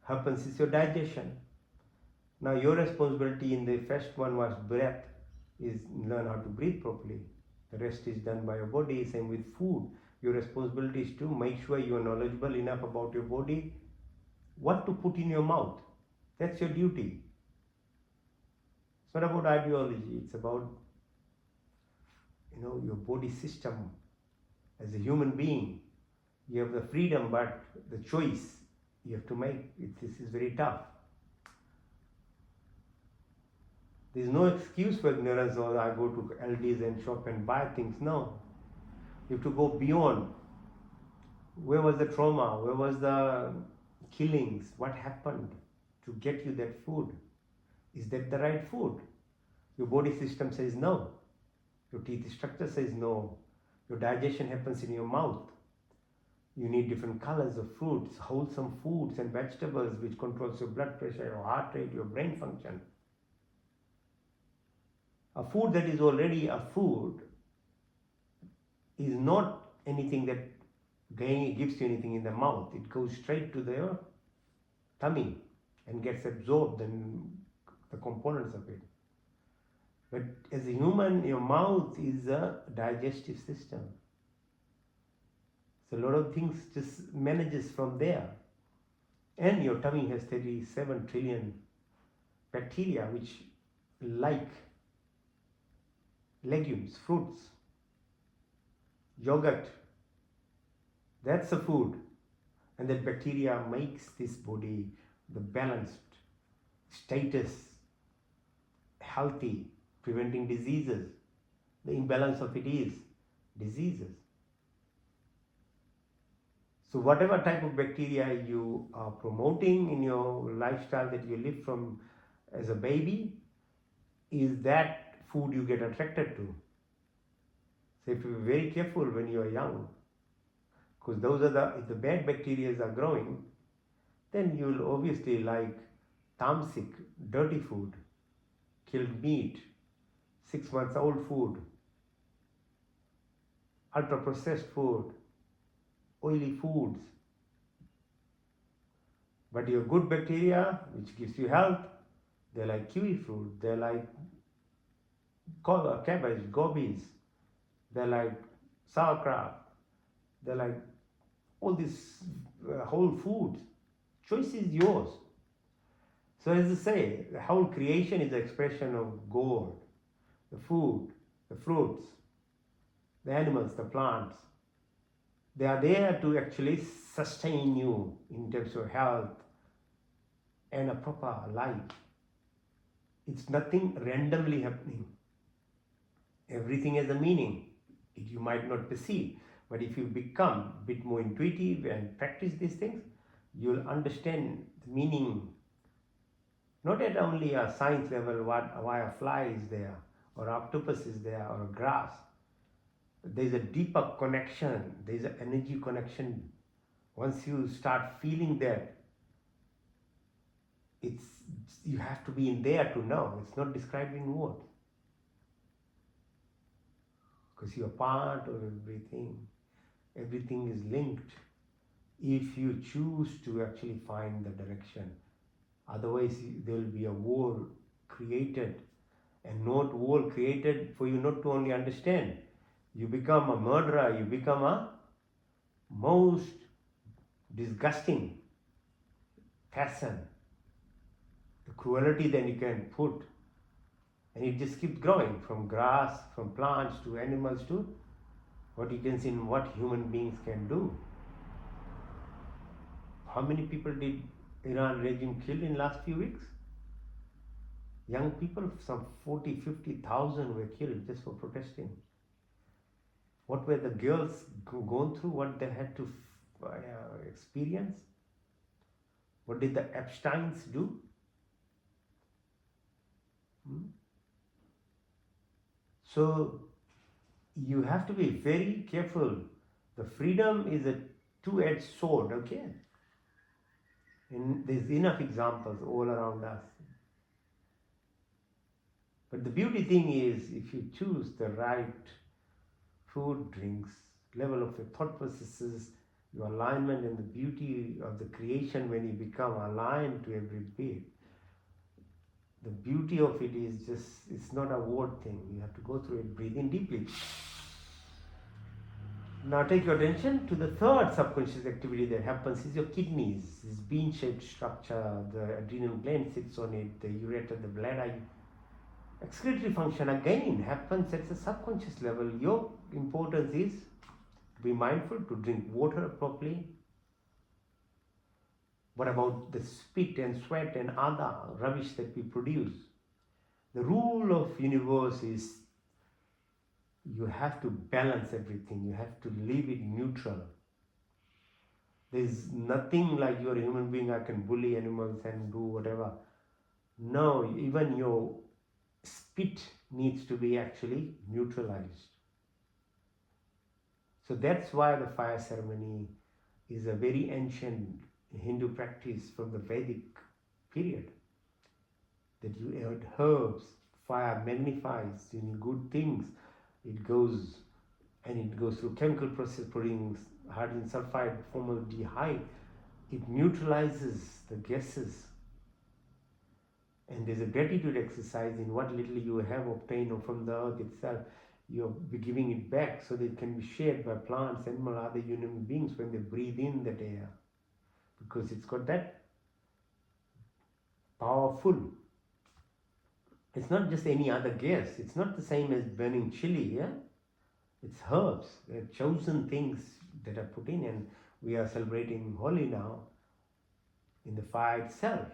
happens is your digestion. Now your responsibility in the first one was breath, is learn how to breathe properly. The rest is done by your body. Same with food. Your responsibility is to make sure you are knowledgeable enough about your body, what to put in your mouth. That's your duty. It's not about ideology. It's about your body system. As a human being, you have the freedom, but the choice you have to make. This is very tough. There is no excuse for ignorance, or I go to LDs and shop and buy things. No. You have to go beyond. Where was the trauma? Where was the killings? What happened to get you that food? Is that the right food? Your body system says no. Your teeth structure says no. Your digestion happens in your mouth. You need different colors of fruits, wholesome foods and vegetables which controls your blood pressure, your heart rate, your brain function. A food that is already a food is not anything that gives you anything in the mouth. It goes straight to the tummy and gets absorbed in the components of it. But as a human, your mouth is a digestive system. So a lot of things just manages from there. And your tummy has 37 trillion bacteria which like legumes, fruits, yogurt. That's a food. And that bacteria makes this body the balanced status healthy, preventing diseases. The imbalance of it is diseases. So whatever type of bacteria you are promoting in your lifestyle that you live from as a baby, is that food you get attracted to. So if you're very careful when you are young, because those are if the bad bacteria are growing, then you'll obviously like tamasic, dirty food, killed meat, 6 months old food, ultra processed food, oily foods. But your good bacteria, which gives you health, they're like kiwi fruit, they're like cabbage, gobbies, they're like sauerkraut, they're like all these whole foods. Choice is yours. So as I say, the whole creation is the expression of God. The food, the fruits, the animals, the plants, they are there to actually sustain you in terms of health and a proper life. It's nothing randomly happening. Everything has a meaning. You might not perceive, but if you become a bit more intuitive and practice these things, you'll understand the meaning, not at only a science level, why a fly is there, or octopus is there, or a grass. There's a deeper connection, there's an energy connection. Once you start feeling that, you have to be in there to know. It's not described in words. Because you're part of everything. Everything is linked. If you choose to actually find the direction. Otherwise, there will be a war created. And not war created for you not to only understand. You become a murderer, you become a most disgusting person. The cruelty then you can put, and it just keeps growing from grass, from plants to animals to what you can see in what human beings can do. How many people did Iran regime kill in last few weeks? Young people, some 40,000-50,000 were killed just for protesting. What were the girls going through? What they had to experience? What did the Epsteins do? So you have to be very careful. The freedom is a two-edged sword, okay? And there's enough examples all around us. But the beauty thing is, if you choose the right food, drinks, level of your thought processes, your alignment and the beauty of the creation, when you become aligned to every bit, the beauty of it is just, it's not a word thing. You have to go through it, breathe in deeply. Now take your attention to the third subconscious activity that happens is your kidneys, this bean-shaped structure, the adrenal gland sits on it, the ureter, the bladder. Excretory function again happens at the subconscious level. Your importance is to be mindful, to drink water properly. What about the spit and sweat and other rubbish that we produce? The rule of universe is you have to balance everything. You have to leave it neutral. There's nothing like you're a human being, I can bully animals and do whatever. No, even your spit needs to be actually neutralized. So that's why the fire ceremony is a very ancient Hindu practice from the Vedic period. That you add herbs, fire magnifies good things. It goes through chemical process producing hydrogen sulfide, formaldehyde. It neutralizes the gases. And there's a gratitude exercise in what little you have obtained from the earth itself. You're giving it back so that it can be shared by plants, animals, other human beings when they breathe in that air. Because it's got that powerful. It's not just any other gas. It's not the same as burning chili, yeah? It's herbs. They're chosen things that are put in, and we are celebrating Holi now in the fire itself.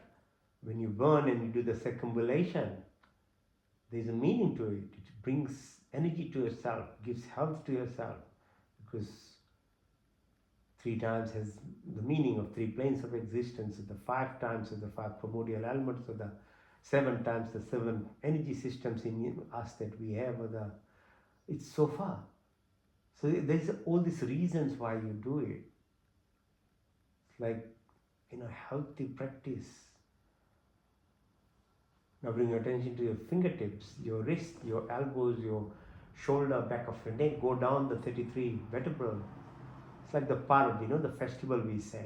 when you burn and you do the circumambulation, there's a meaning to it. It brings energy to yourself, gives health to yourself, because 3 times has the meaning of 3 planes of existence, the 5 times of the 5 primordial elements, or the 7 times the 7 energy systems in us that we have, or it's so far. So there's all these reasons why you do it. It's like, healthy practice. Now bring your attention to your fingertips, your wrist, your elbows, your shoulder, back of your neck, go down the 33 vertebrae. It's like the parv, the festival we say.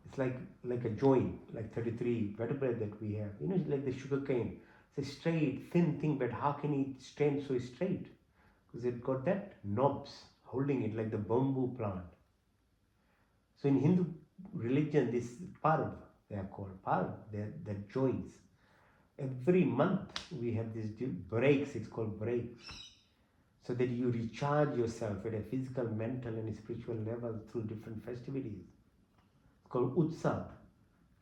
It's like a joint, like 33 vertebrae that we have. Like the sugar cane. It's a straight, thin thing, but how can it stand so straight? Because it got that knobs holding it, like the bamboo plant. So in Hindu religion, this parv, they are called parv, they're joints. Every month we have these breaks, it's called breaks, so that you recharge yourself at a physical, mental and spiritual level through different festivities. It's called utsav.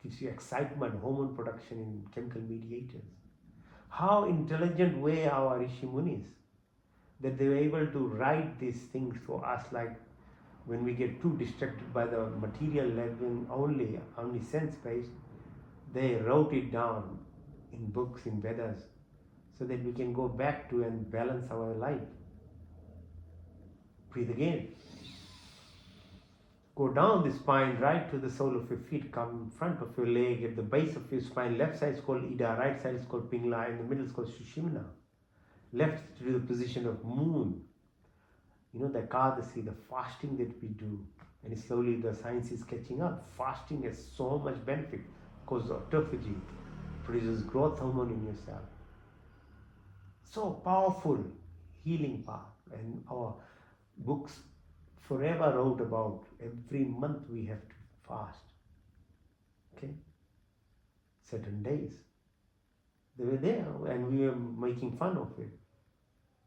Gives you excitement, hormone production in chemical mediators. How intelligent were our Rishi Munis, that they were able to write these things for us, like when we get too distracted by the material level only sense-based, they wrote it down in books, in Vedas, so that we can go back to and balance our life. Breathe again. Go down the spine, right to the sole of your feet, come in front of your leg, at the base of your spine. Left side is called Ida, right side is called Pingla, in the middle is called Sushumna. Left to the position of moon. The Ekadasi, the fasting that we do, and slowly the science is catching up. Fasting has so much benefit because autophagy produces growth hormone in yourself. So powerful healing power, and our books forever wrote about every month we have to fast. Okay? Certain days. They were there and we were making fun of it.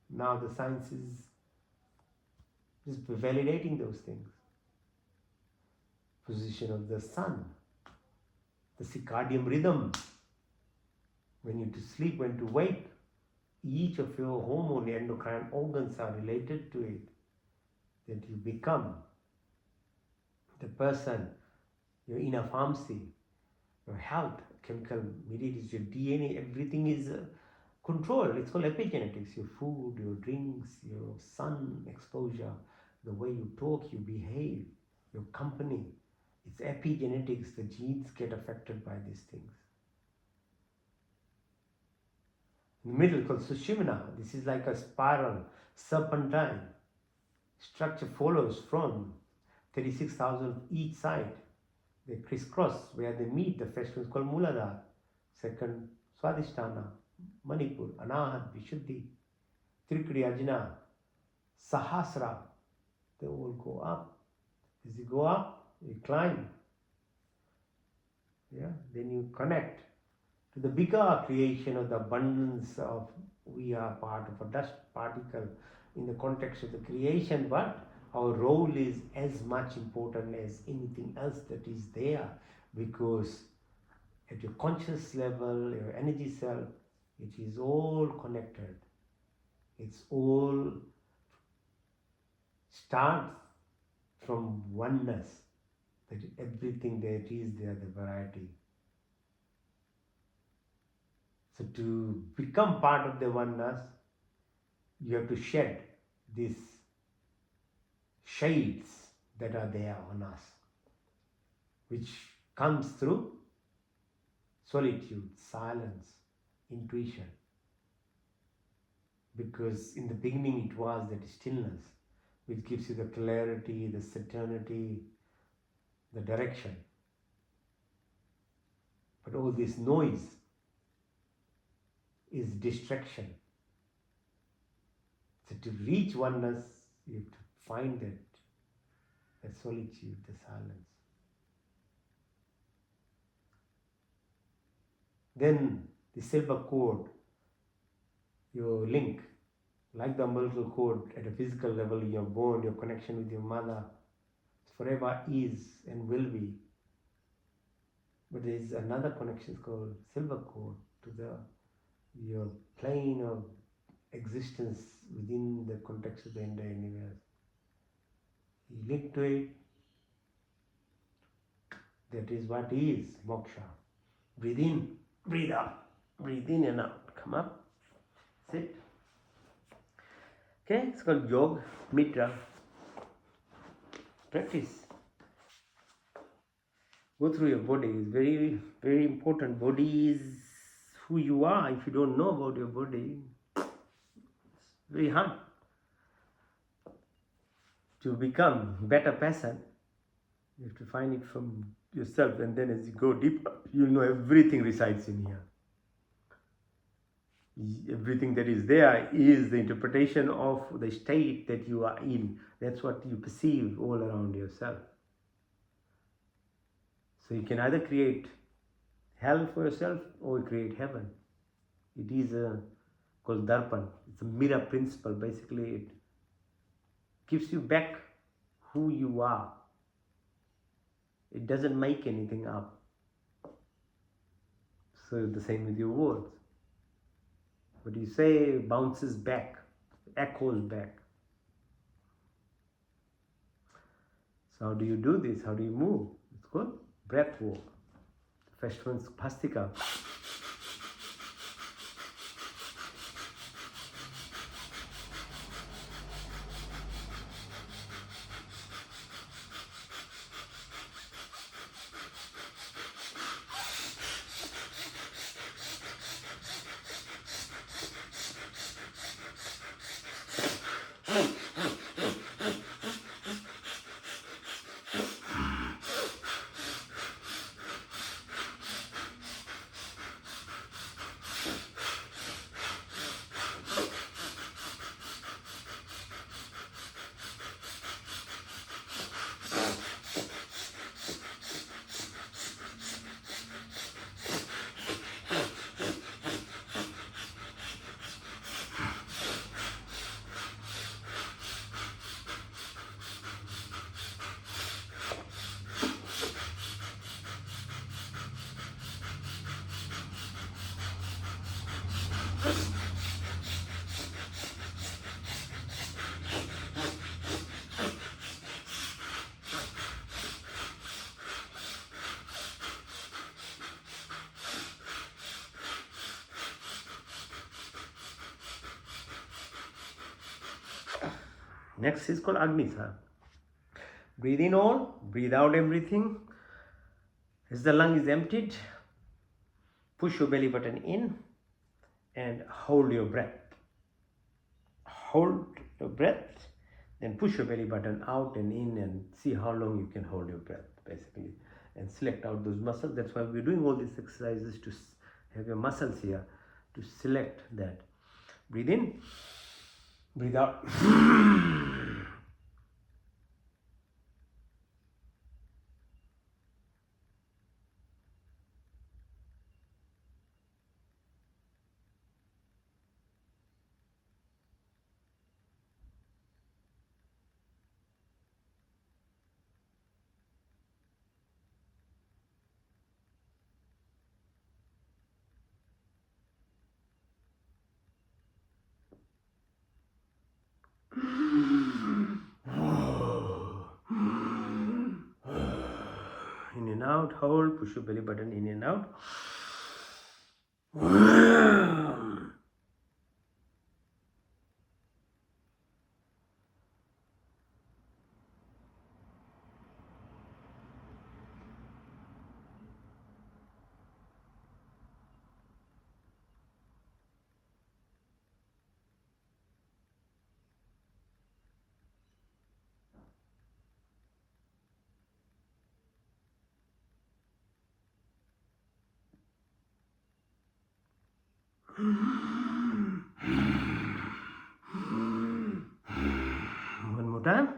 Now the science is just validating those things. Position of the sun, the circadian rhythm, when you to sleep, when to wake, each of your hormone endocrine organs are related to it, that you become the person, your inner pharmacy, your health, chemical mediators, your DNA, everything is controlled. It's called epigenetics. Your food, your drinks, your sun exposure, the way you talk, you behave, your company. It's epigenetics. The genes get affected by these things. In the middle, called Sushumna, this is like a spiral, serpentine. Structure follows from 36,000 each side. They crisscross where they meet. The first one is called Muladhara, second Swadhisthana, Manipur, Anahat, Vishuddhi, Trikudi, Ajna, Sahasra. They all go up. As you go up, you climb. Then you connect to the bigger creation of the abundance of, we are part of a dust particle in the context of the creation, but our role is as much important as anything else that is there, because at your conscious level, your energy self, it is all connected. It's all starts from oneness, that everything that is there, the variety. So to become part of the oneness, you have to shed these shades that are there on us, which comes through solitude, silence, intuition. Because in the beginning it was that stillness which gives you the clarity, the certainty, the direction. But all this noise is distraction. So to reach oneness, you have to find that solitude, the silence. Then the silver cord, your link, like the umbilical cord at a physical level, your bone, your connection with your mother, forever is and will be. But there is another connection called silver cord to your plane of existence within the context of the entire universe. You link to it. That is what is moksha. Breathe in, breathe out, breathe in and out. Come up, sit. Okay, it's called Yoga Mitra. Practice. Go through your body. It's very, very important. Body is who you are. If you don't know about your body, it's very hard to become better person. You have to find it from yourself, and then as you go deeper, you'll know everything resides in here. Everything that is there is the interpretation of the state that you are in. That's what you perceive all around yourself. So you can either create hell for yourself or create heaven. It is called darpan. It's a mirror principle. Basically, it gives you back who you are. It doesn't make anything up. So the same with your words. What you say bounces back, echoes back. So how do you do this? How do you move? It's called breath walk. The first one's Bhastika. Next is called Agnisa. Breathe in all, breathe out everything. As the lung is emptied, push your belly button in and hold your breath. Hold your breath, then push your belly button out and in and see how long you can hold your breath, basically. And select out those muscles. That's why we're doing all these exercises, to have your muscles here, to select that. Breathe in, breathe out. In and out, hold, push your belly button in and out. One more time.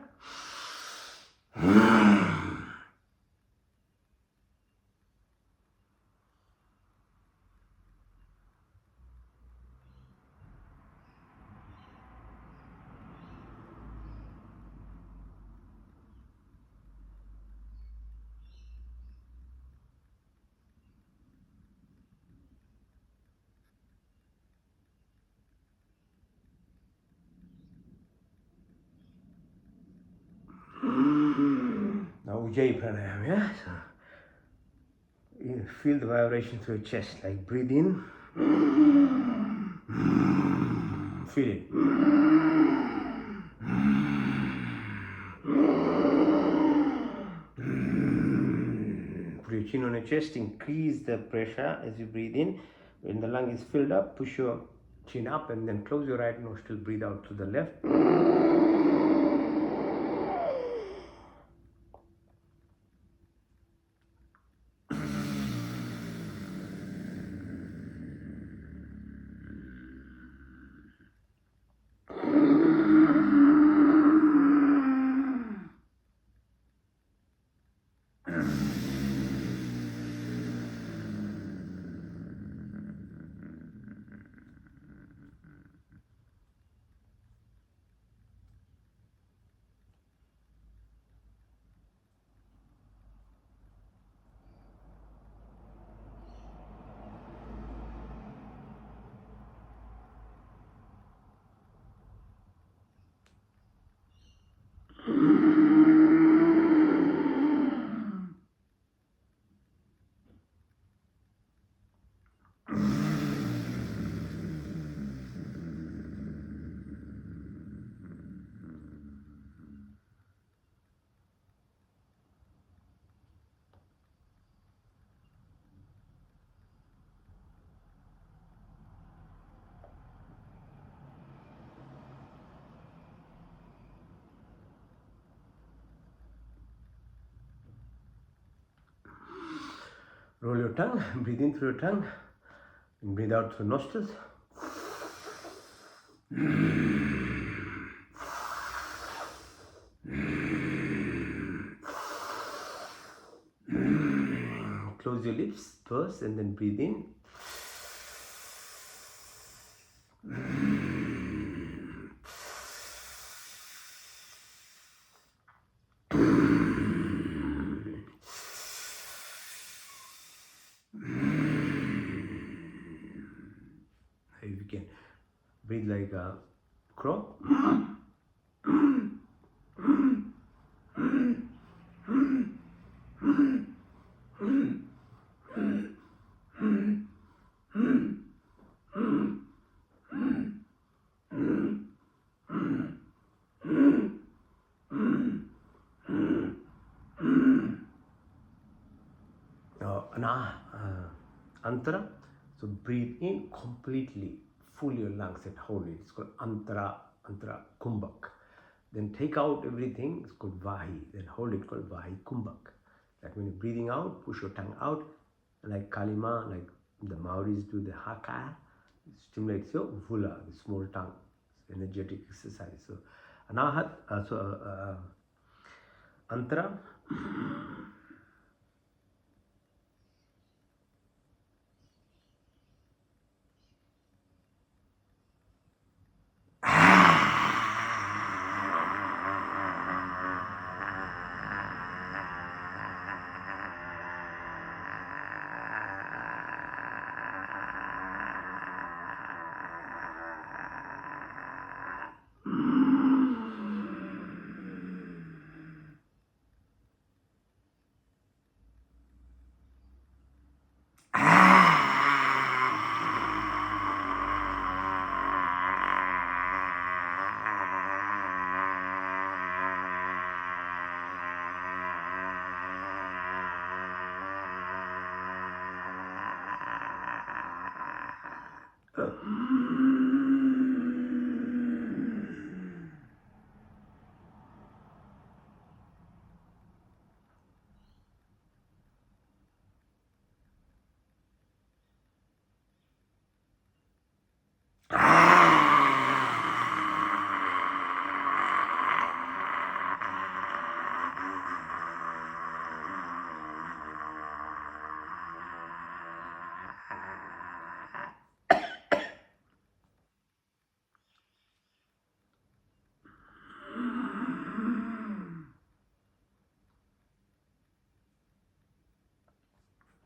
Ujjayi Pranayama, yeah? So you feel the vibration through your chest, like breathe in, feel it. Put your chin on your chest, increase the pressure as you breathe in. When the lung is filled up, push your chin up and then close your right nostril, breathe out to the left. Roll your tongue, breathe in through your tongue, and breathe out through nostrils. Close your lips first and then breathe in. If you can breathe like a crow. Antara. So breathe in completely, full your lungs and hold it. It's called Antara Kumbhak. Then take out everything, it's called Vahi. Then hold it, called Vahi Kumbhak. That when you're breathing out, push your tongue out, like Kalima, like the Maoris do the Haka. It stimulates your Vula, the small tongue. It's energetic exercise. So Anahat, Antara.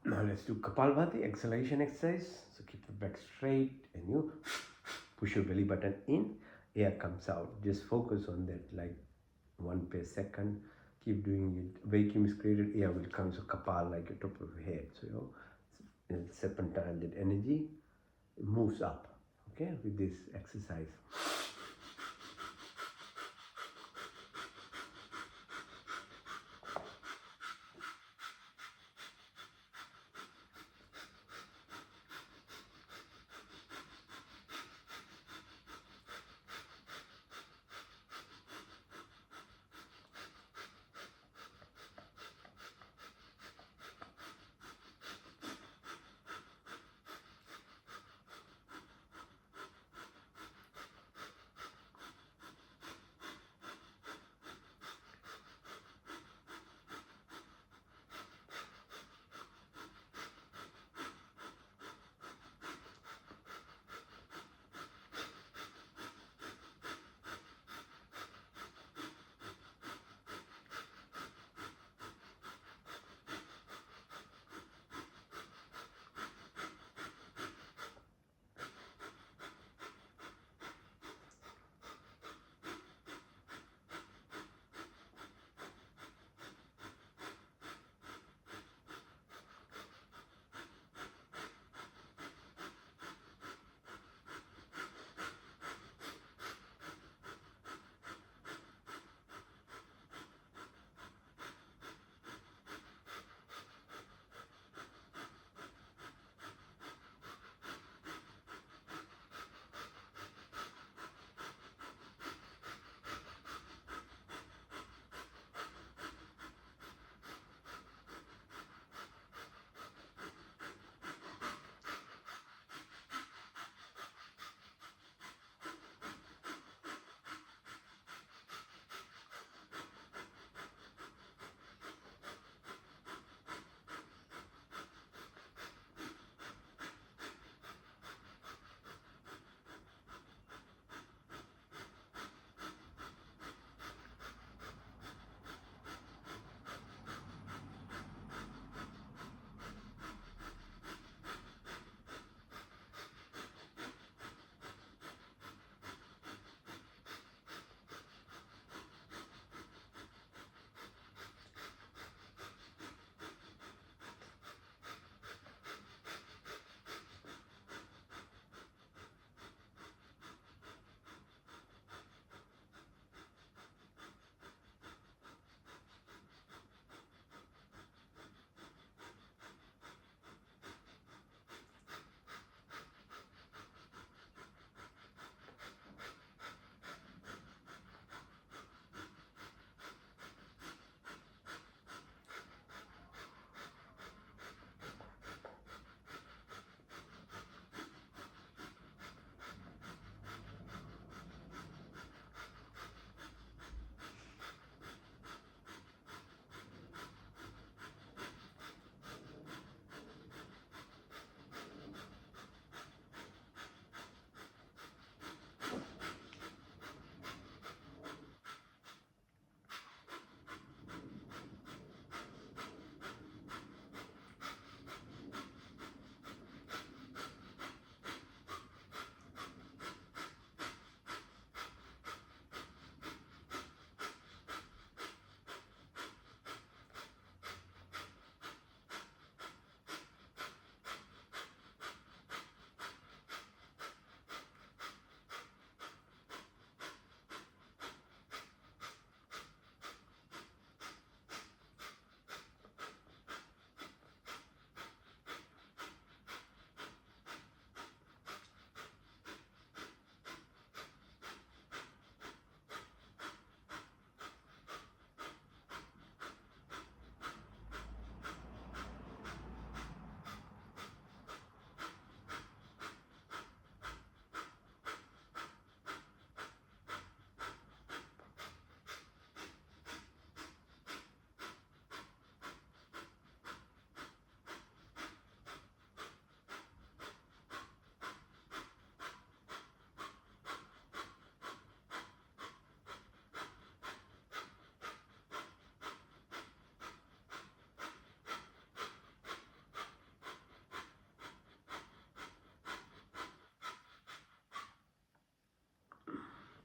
Now let's do Kapalbhati, exhalation exercise. So keep the back straight and you push your belly button in, air comes out. Just focus on that, like 1 per second. keep doing it. Vacuum is created, air will come. So kapal, like the top of your head. So serpentine, that energy moves up. Okay, with this exercise.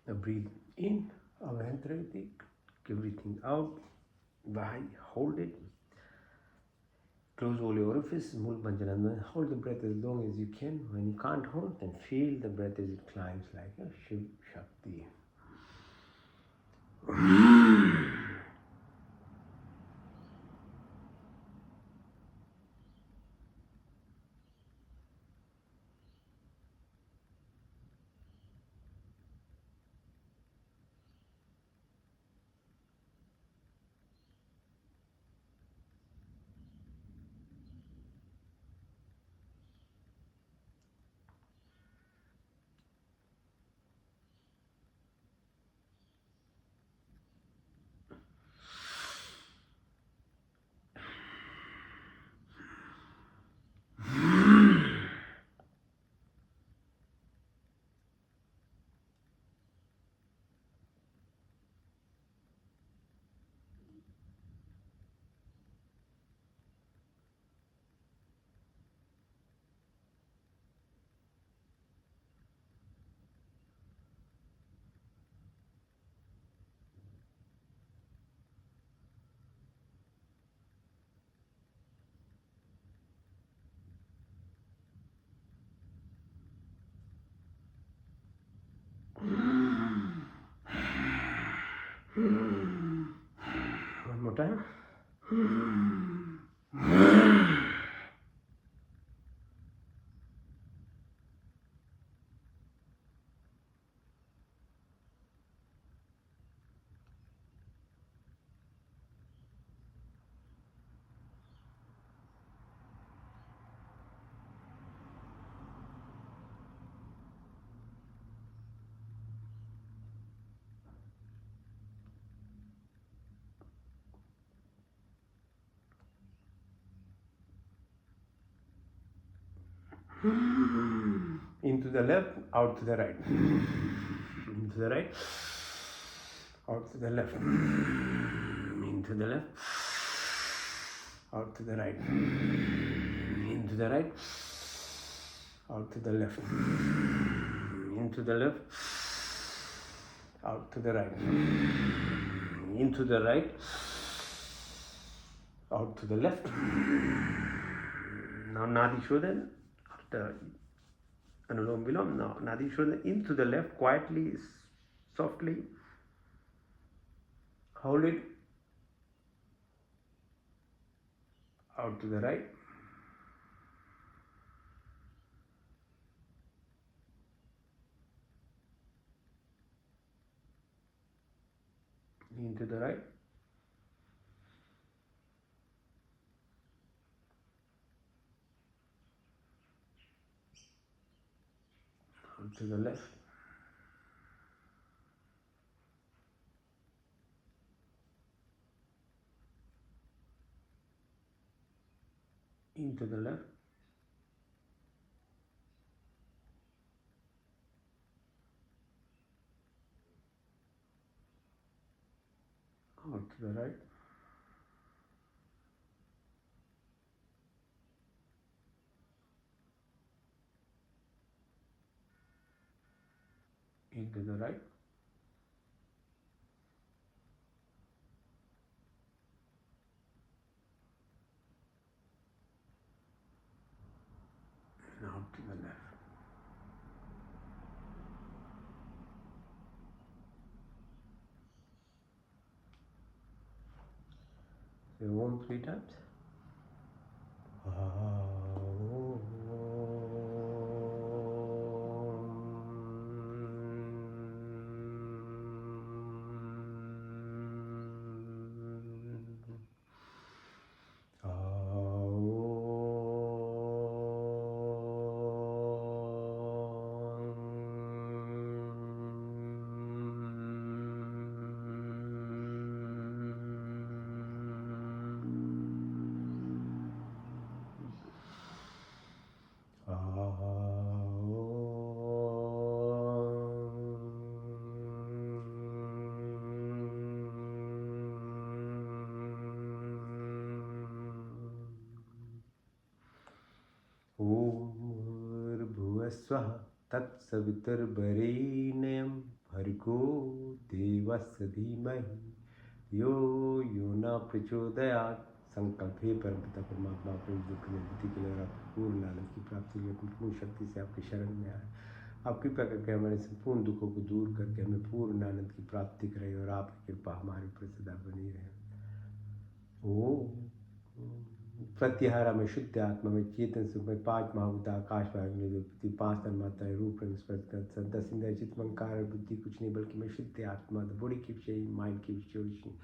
Now breathe in, abhantarati, everything out. Why? Hold it. Close all your orifices. Mula Bandhananda. Hold the breath as long as you can. When you can't hold, then feel the breath as it climbs like a Shiv Shakti. One more time. Into the left, out to the right. Into the right, out to the left. Into the left, out to the right. Into the right, out to the left. Into the left, out to the right. Into the right, out to the left. Now Nadi Shodhan, after Anulom Vilom, now Nadi Shodhan into the left, quietly, softly. Hold it. Out to the right. Into the right. Out to the left. Into the left. Out to the right. Into the right. And out to the left. Say Om 3 times. भूर्भुवस्वः तत्सवितुर्वरेण्यं भर्गो देवस्य धीमहि यो यो न प्रचोदयात्। संकल्प हे परमपिता परमात्मा, अपनी दुख निवृत्ति के लिए और आपकी पूर्ण आनंद की प्राप्ति के लिए अपनी पूर्ण शक्ति से आपकी शरण में आए। आप कृपा करके हमारे संपूर्ण दुखों को दूर करके हमें पूर्ण आनंद की प्राप्ति कराए और आपकी कृपा हमारे ऊपर सदा बनी रहे। ओ प्रत्याहारा में शुद्ध आत्मा में चेतन सुख में 5 महाभूत आकाश वायु में पृथ्वी 5 तन्मात्राएं रूप रंग स्पर्श कर 10 इंद्रिय चित्त अहंकार बुद्धि कुछ नहीं बल्कि मैं शुद्ध आत्मा। The body keeps changing, mind keeps changing,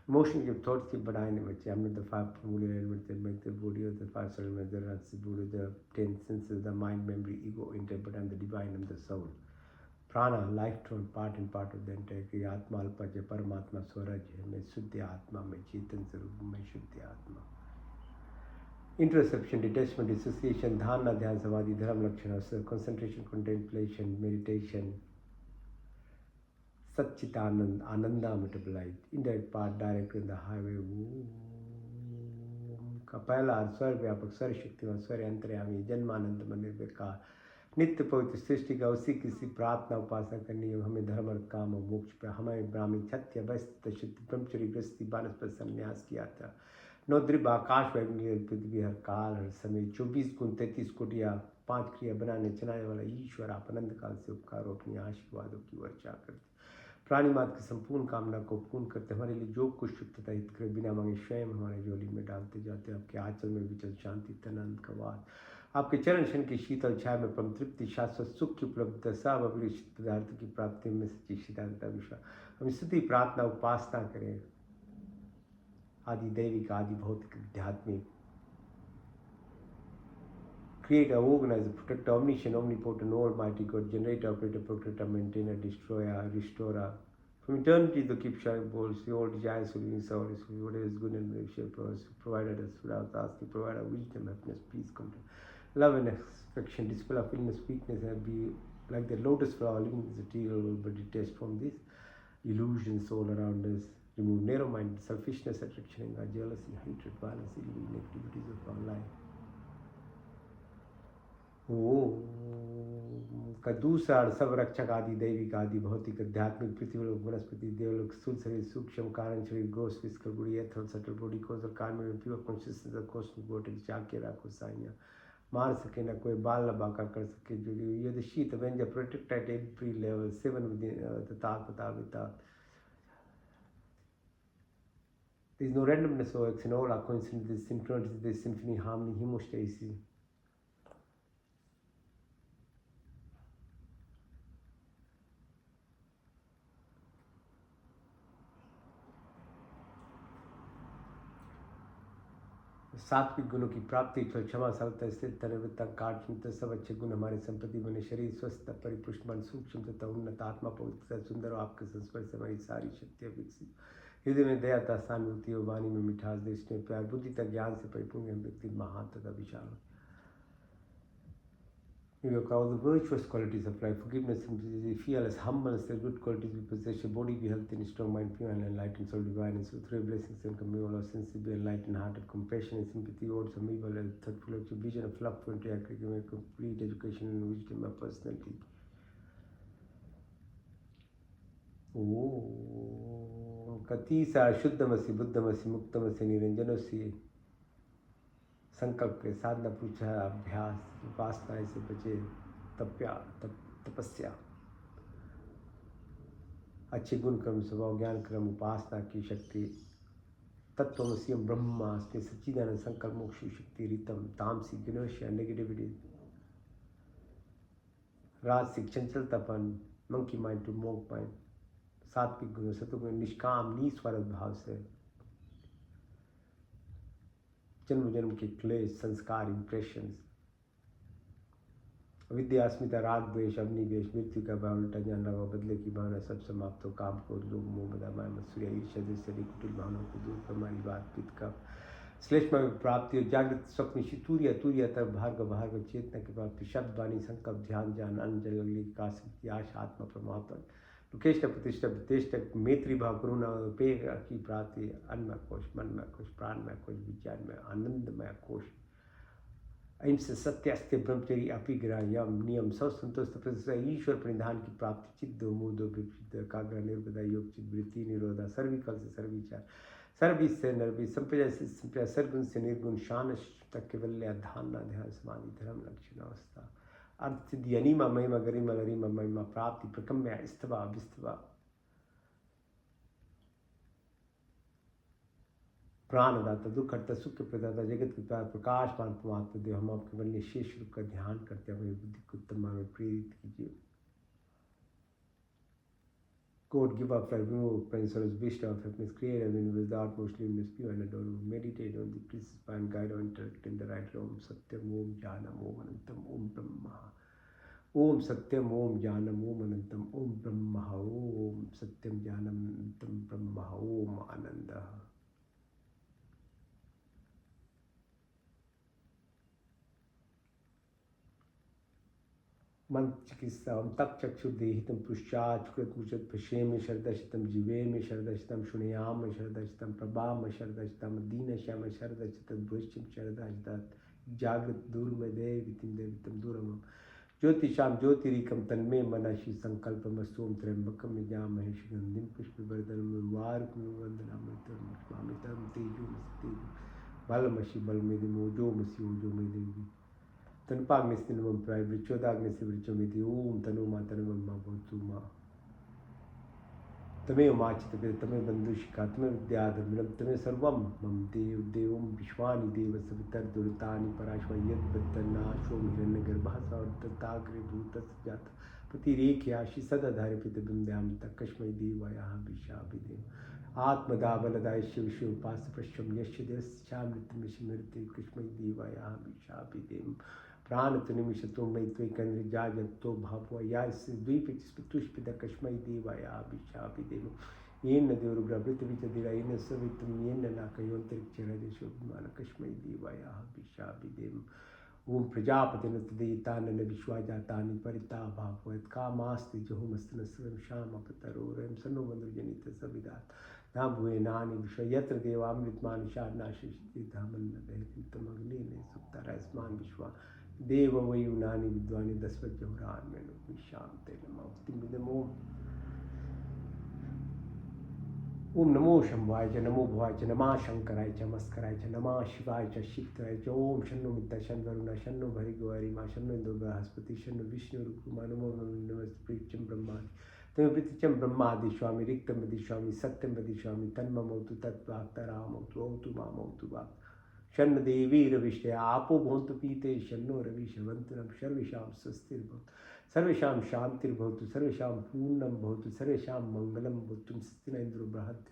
emotion keep thoughts keep बढ़ाने बच्चे। I'm not the 5 familiar elements that make the body or the 5 soul elements that runs the body, the 10 senses, the mind, memory, ego, intellect, but I'm the divine, I'm the soul. Prana life thrown part and part of the entire. आत्मा अल्पज है, परमात्मा स्वरज है, मैं शुद्ध आत्मा में चेतन स्वरूप में शुद्ध आत्मा। इंटरसेप्शन, डिटैचमेंट, डिसोसिएशन, धारणा, ध्यान, समाधि, धर्म लक्षण, concentration, contemplation, meditation, Sachchidanand, Ananda metabolite, indirect part, direct in the highway. का पहला अर्थ स्वर व्यापक, स्वर शक्तिमान, स्वर अंतर्यामी, जन्मानंद मन निर्विकार, नित्य पवित्र सृष्टि का उसी किसी प्रार्थना उपासना करनी है। हमें धर्म अर्थ काम और मोक्ष पर हमें ब्राह्मण क्षत्रिय वैश्य शुद्ध ब्रह्मचर्य गृहस्थी वानप्रस्थ संन्यास किया था। 9 द्रिव आकाश वैग्नि पृथ्वी हर काल हर समय 24 गुण 33 कोटिया 5 क्रिया बनाने चलाने वाला ईश्वर, आप अनंत काल से उपकारों अपनी आशीर्वादों की वर्षा करते, प्राणी मात्र की संपूर्ण कामना को पूर्ण करते, हमारे लिए जो कुछ सुख तथा हित करे बिना मांगे स्वयं हमारे झोली में डालते जाते। आपके आंचल में विचल शांति तनंत का वास, आपके चरण शन की शीतल छाया में परम तृप्ति, शाश्वत सुख की उपलब्धता, सब अभिलषित पदार्थों की प्राप्ति में सच्ची सिद्धांत विश्वास। हम स्तुति प्रार्थना उपासना करें आदि दैविक आदि भौतिक आध्यात्मिक। Creator, organizer, protector, omniscient, omnipotent, almighty God, generator, operator, protector, maintainer, destroyer, restorer. From eternity, the keep shining balls, the old giants who live in is whatever is good and beneficial for us, provided us without asking, provide wisdom, happiness, peace, comfort, love and affection, dispel of illness, weakness, and be like the lotus flower, living is a material, but detached from this illusions all around us. Remove narrow mind, selfishness, attraction, anger, jealousy, hatred, violence, evil, negativities of our life. का दूसरा सब रक्षक आदि दैविक आदि भौतिक आध्यात्मिक पृथ्वी लोक वनस्पति देवलोक स्थूल शरीर सूक्ष्म कारण शरीर gross physical body astral subtle body causal karmic pure consciousness of cosmic body जाके रखो साइया मार सके ना कोई बाल न बाका कर सके जुड़ी ये द शीत वेंजर protect at every level seven with the ताकत आविता। There is no randomness or accident, all are coincidences, synchronicities, symphony, harmony, hemostasis. सात्विक गुणों की प्राप्ति, क्षमा, सरलता, स्थिरता, निवृत्ता, काठिन्यता, सब अच्छे गुण हमारे संपत्ति बने, शरीर स्वस्थ, परिपुष्ट, मन सूक्ष्म तथा उन्नत, आत्मा पवित्र सुंदर, आपके संस्पर्श से हमारी सारी शक्तियाँ विकसित, हृदय में दया तथा सहानुभूति और वाणी में मिठास, दृष्टि में प्यार, बुद्धि तक ज्ञान से परिपूर्ण व्यक्ति महान तथा विशाल। We will call the virtuous qualities of life, forgiveness, simplicity, fearless, humbleness, the good qualities we possess, your body be healthy and strong, mind pure and enlightened, soul divine and soul through blessings and come all our sensible, enlightened heart of compassion and sympathy, words of evil and thoughtful of vision of love to interact, complete education and wisdom of personality. कतीसा शुद्धमसि बुद्धमसि मुक्तमसि निरंजनोसि संकल्प के साधना पूछा अभ्यास उपासना से बचे तपस्या अच्छे गुण क्रम स्वभाव ज्ञान क्रम उपासना की शक्ति तत्वमसि ब्रह्मास्मि सच्चिदानंद संकल्प मोक्ष शक्ति रितम तामसी गिनोशिया नेगेटिविटी राजसिक चंचलतापन monkey mind to monk mind सात्विक गुण सत्वगुण निष्काम निस्वार्थ भाव से जन्म जन्म के क्लेश संस्कार इंप्रेशंस विद्या अस्मिता राग द्वेष अग्निवेश मृत्यु का भाव उल्टा जान लगा बदले की भावना सब समाप्त हो काम को लोग मोह मदा माया मत्सर्य ईर्ष्या जैसे कुटिल भावनाओं को दूर कर हमारी बात पित का श्लेष्म में प्राप्ति और जागृत स्वप्न तूर्य तूर्य तक भार्ग चेतना की प्राप्ति शब्द वाणी संकल्प ध्यान ज्ञान अन्न जल काशक्ति आशा आत्मा परमात्मा लोकेश प्रतिष्ठा प्रतिष्ठा मैत्री भाव करुणा पेय की प्राप्ति अन्नमय कोश मनमय कोश प्राणमय कोश विज्ञान में आनंदमय कोश अहिंसा सत्यास्त्य ब्रह्मचर्य अपिग्रह यम नियम सब संतोष तपस्या ईश्वर प्रणिधान की प्राप्ति चित्त मोदो विपरीत काग्र निर्बदा योग चित वृत्ति निरोधा सर्विकल से सर्विचार सर्विस से नर्वी संप्रजा से संप्रजा सर्गुण से निर्गुण शान तक केवल्य ध्यान ध्यान समाधि धर्म लक्षण अवस्था अर्थ सिद्धि अनिमा महिमा गरिमा लरिमा महिमा प्राप्ति प्रकम्य स्तवा विस्तवा प्राणदाता दुख हरता सुख प्रदाता जगत के पिता प्रकाशमान परमात्मा देव हम आपके वन्य शेष रूप का ध्यान करते हुए बुद्धि को उत्तम में प्रेरित कीजिए. God, give up and remove painful wish of happiness, create a wind without most luminous, pure and adorable. Meditate on the precepts and guide our intellect in the right way. Om Satyam Om Jnanam Om Anantam Om Brahma. Om Satyam Om Jnanam Om Anantam Om Brahma. Om Satyam Jnanam Anantam Brahma. Om Ananda. चिकित्सा तक चक्षुर्देहितं पुष्चाचुकृतमुचत पश्येम शरदशितं जीवेम शरदशितं शुणयाम शरदशितं प्रभाम शरदशितं दीनश्याम शरदशितं भुश्चिं शरदशितं जागृत दूरमदे वितिं देवितं दूरम ज्योतिषां ज्योतिरिकं तन्मे मनसि संकल्पमस्तु ओम त्र्यंबकं यजामहे सुगन्धिं पुष्पवर्धनम् उर्वारुकं वन्दनामृतं स्वामितं तेजोमसि बलमसि बलमेदि ओजोमसि ओजोमेदि तनुपाग्नि से नमः प्राय वृक्षोदाग्नि से वृक्षोमिति ओम तनुमा तनुमा भवतु मा तमेव माचित तमेव बंधुशिखा तमेव विद्याधर्मिणं तमेव सर्वं मम देव देवं विश्वानि देव सवितर्दुरितानि पराश्व यद्बद्धनाशो हिरण्यगर्भः सवर्तताग्रे भूतस्य जातः प्रतिरेख्याशि सदधारिपितबिम्ब्यां तक्कस्मै देवायाः विशाभिदेव आत्मदाबलदायस्य विषय उपास्य पश्यं यस्य देवस्यामृतमिषमृते कृष्मै देवायाः विशाभिदेव प्राणत निमिषतो मयि त्वयिकन्द्रजाजतो भावो या द्वीपितुष्पित कस्मै देवाया विशाभिदेव येन देवरुग्रभृतविचदिरा येन सवितं येन नाकयोऽन्तरिक्षरदेशोऽभिमान कस्मै देवाया विशाभिदेव ओम प्रजापतिनुतदेतानन विश्वाजातानि परिता भावयत् कामास्ति जहुमस्तनस्वं श्यामपतरोरयं सन्नो बन्धुजनित सविदात् नाभुवेनानि विश्व यत्र देवामृतमानि शारनाशिषति धामन्न दहति तमग्निने सुप्तारस्मान् विश्वा देव वयुनानि विद्वानि दस्वज्जहुरान्मेनो विशान्ते नमो ओम नमो शंभाय च नमो भवाय च नमः शंकराय च मस्कराय च नमः शिवाय च शिवतराय च ओम शन्नो मित्र शन वरुण शन्नो भर्गो मा शन्नो इंद्रो बृहस्पति शन्नो विष्णु रुक्मा नमो नमस्ते प्रीत्यं ब्रह्मादि तमें प्रीत्यं ब्रह्मादिश्वामि रिक्तं वदिष्यामि सत्यं वदिष्यामि तन्ममौतु तत्वाक्तरामौतु औतु मामौतु वाक् शन्न देवी रविष्टे आपो भवन्तु पीते शन्नो रविशवन्तनं सर्वेषां स्वस्तिर्भवतु सर्वेषां शान्तिर्भवतु सर्वेषां पूर्णं भवतु सर्वेषां मङ्गलं भवतु स्वस्ति न इन्द्रो बृहत्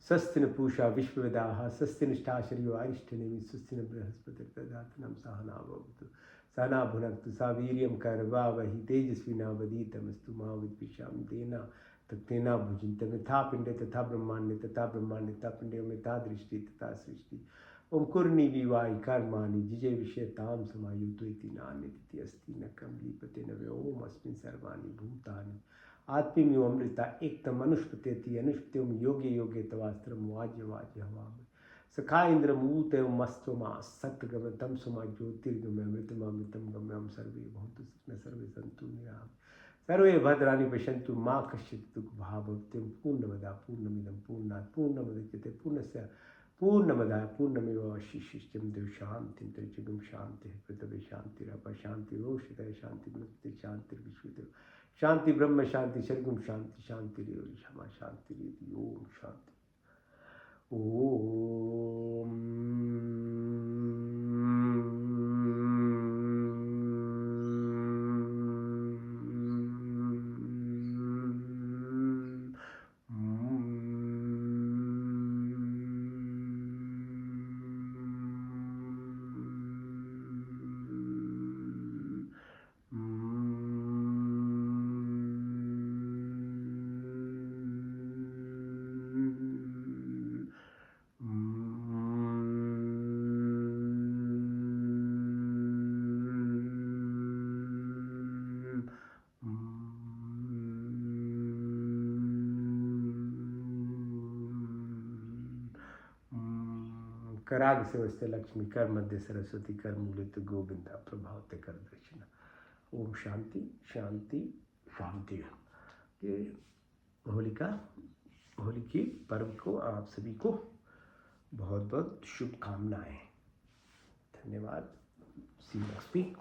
स्वस्ति न पूषा विश्ववेदाः स्वस्ति निष्ठाशर्यो अरिष्टनेमि स्वस्ति न बृहस्पतिर्दधातनं सहना भवतु सहना भुनक्तु सा वीर्यं कर्वावहि तेजस्विनावधीतमस्तु मा विद्विषां तेना तत्तेना भुजिन्तं यथा पिण्डे तथा ब्रह्माण्डे तथा पिण्डे यथा दृष्टि तथा सृष्टि ओम कुर्णी विवाहि कर्माणि जिजे विषयतां समायुतो इति नान्यतिथि अस्ति न कमलीपते न वे ओम अस्मिन् सर्वाणि भूतानि आत्मीयो अमृता एकदम अनुष्पतेति अनुष्पतेम योगे योगे तवास्त्रम वाज्य वाज्य हवामि सखा इंद्र मूत एवं मस्तमा सत्यगम तम सुमा ज्योतिर्गम्य अमृतमृतं गम्यम सर्वे भवन्तु सुखिनः सर्वे सन्तु निरामयाः सर्वे भद्राणि पश्यन्तु मा कश्चित् दुःखभाग् पूर्णमदा पूर्णमिदं पूर्णात् पूर्णमुदच्यते पूर्णस्य पूर्णमदाय पूर्णमेवावशिष्यं देव शान्तिं त्रिजगं शान्तिः पृथिवी शान्तिरप शान्तिरोषितः शान्तिर्मृत्युः शान्तिर्विश्वदेव शान्ति ब्रह्म शान्ति सर्गं शान्ति शान्तिरेव क्षमा शान्तिरेति ओम शान्ति ओम कराग सेवस्ते लक्ष्मी कर मध्य सरस्वती कर मूलित गोविंदा प्रभावते कर दक्षिणा। ओम शांति शांति शांति। ये होली की पर्व को आप सभी को बहुत बहुत शुभकामनाएं। धन्यवाद। सी नेक्स्ट वीक।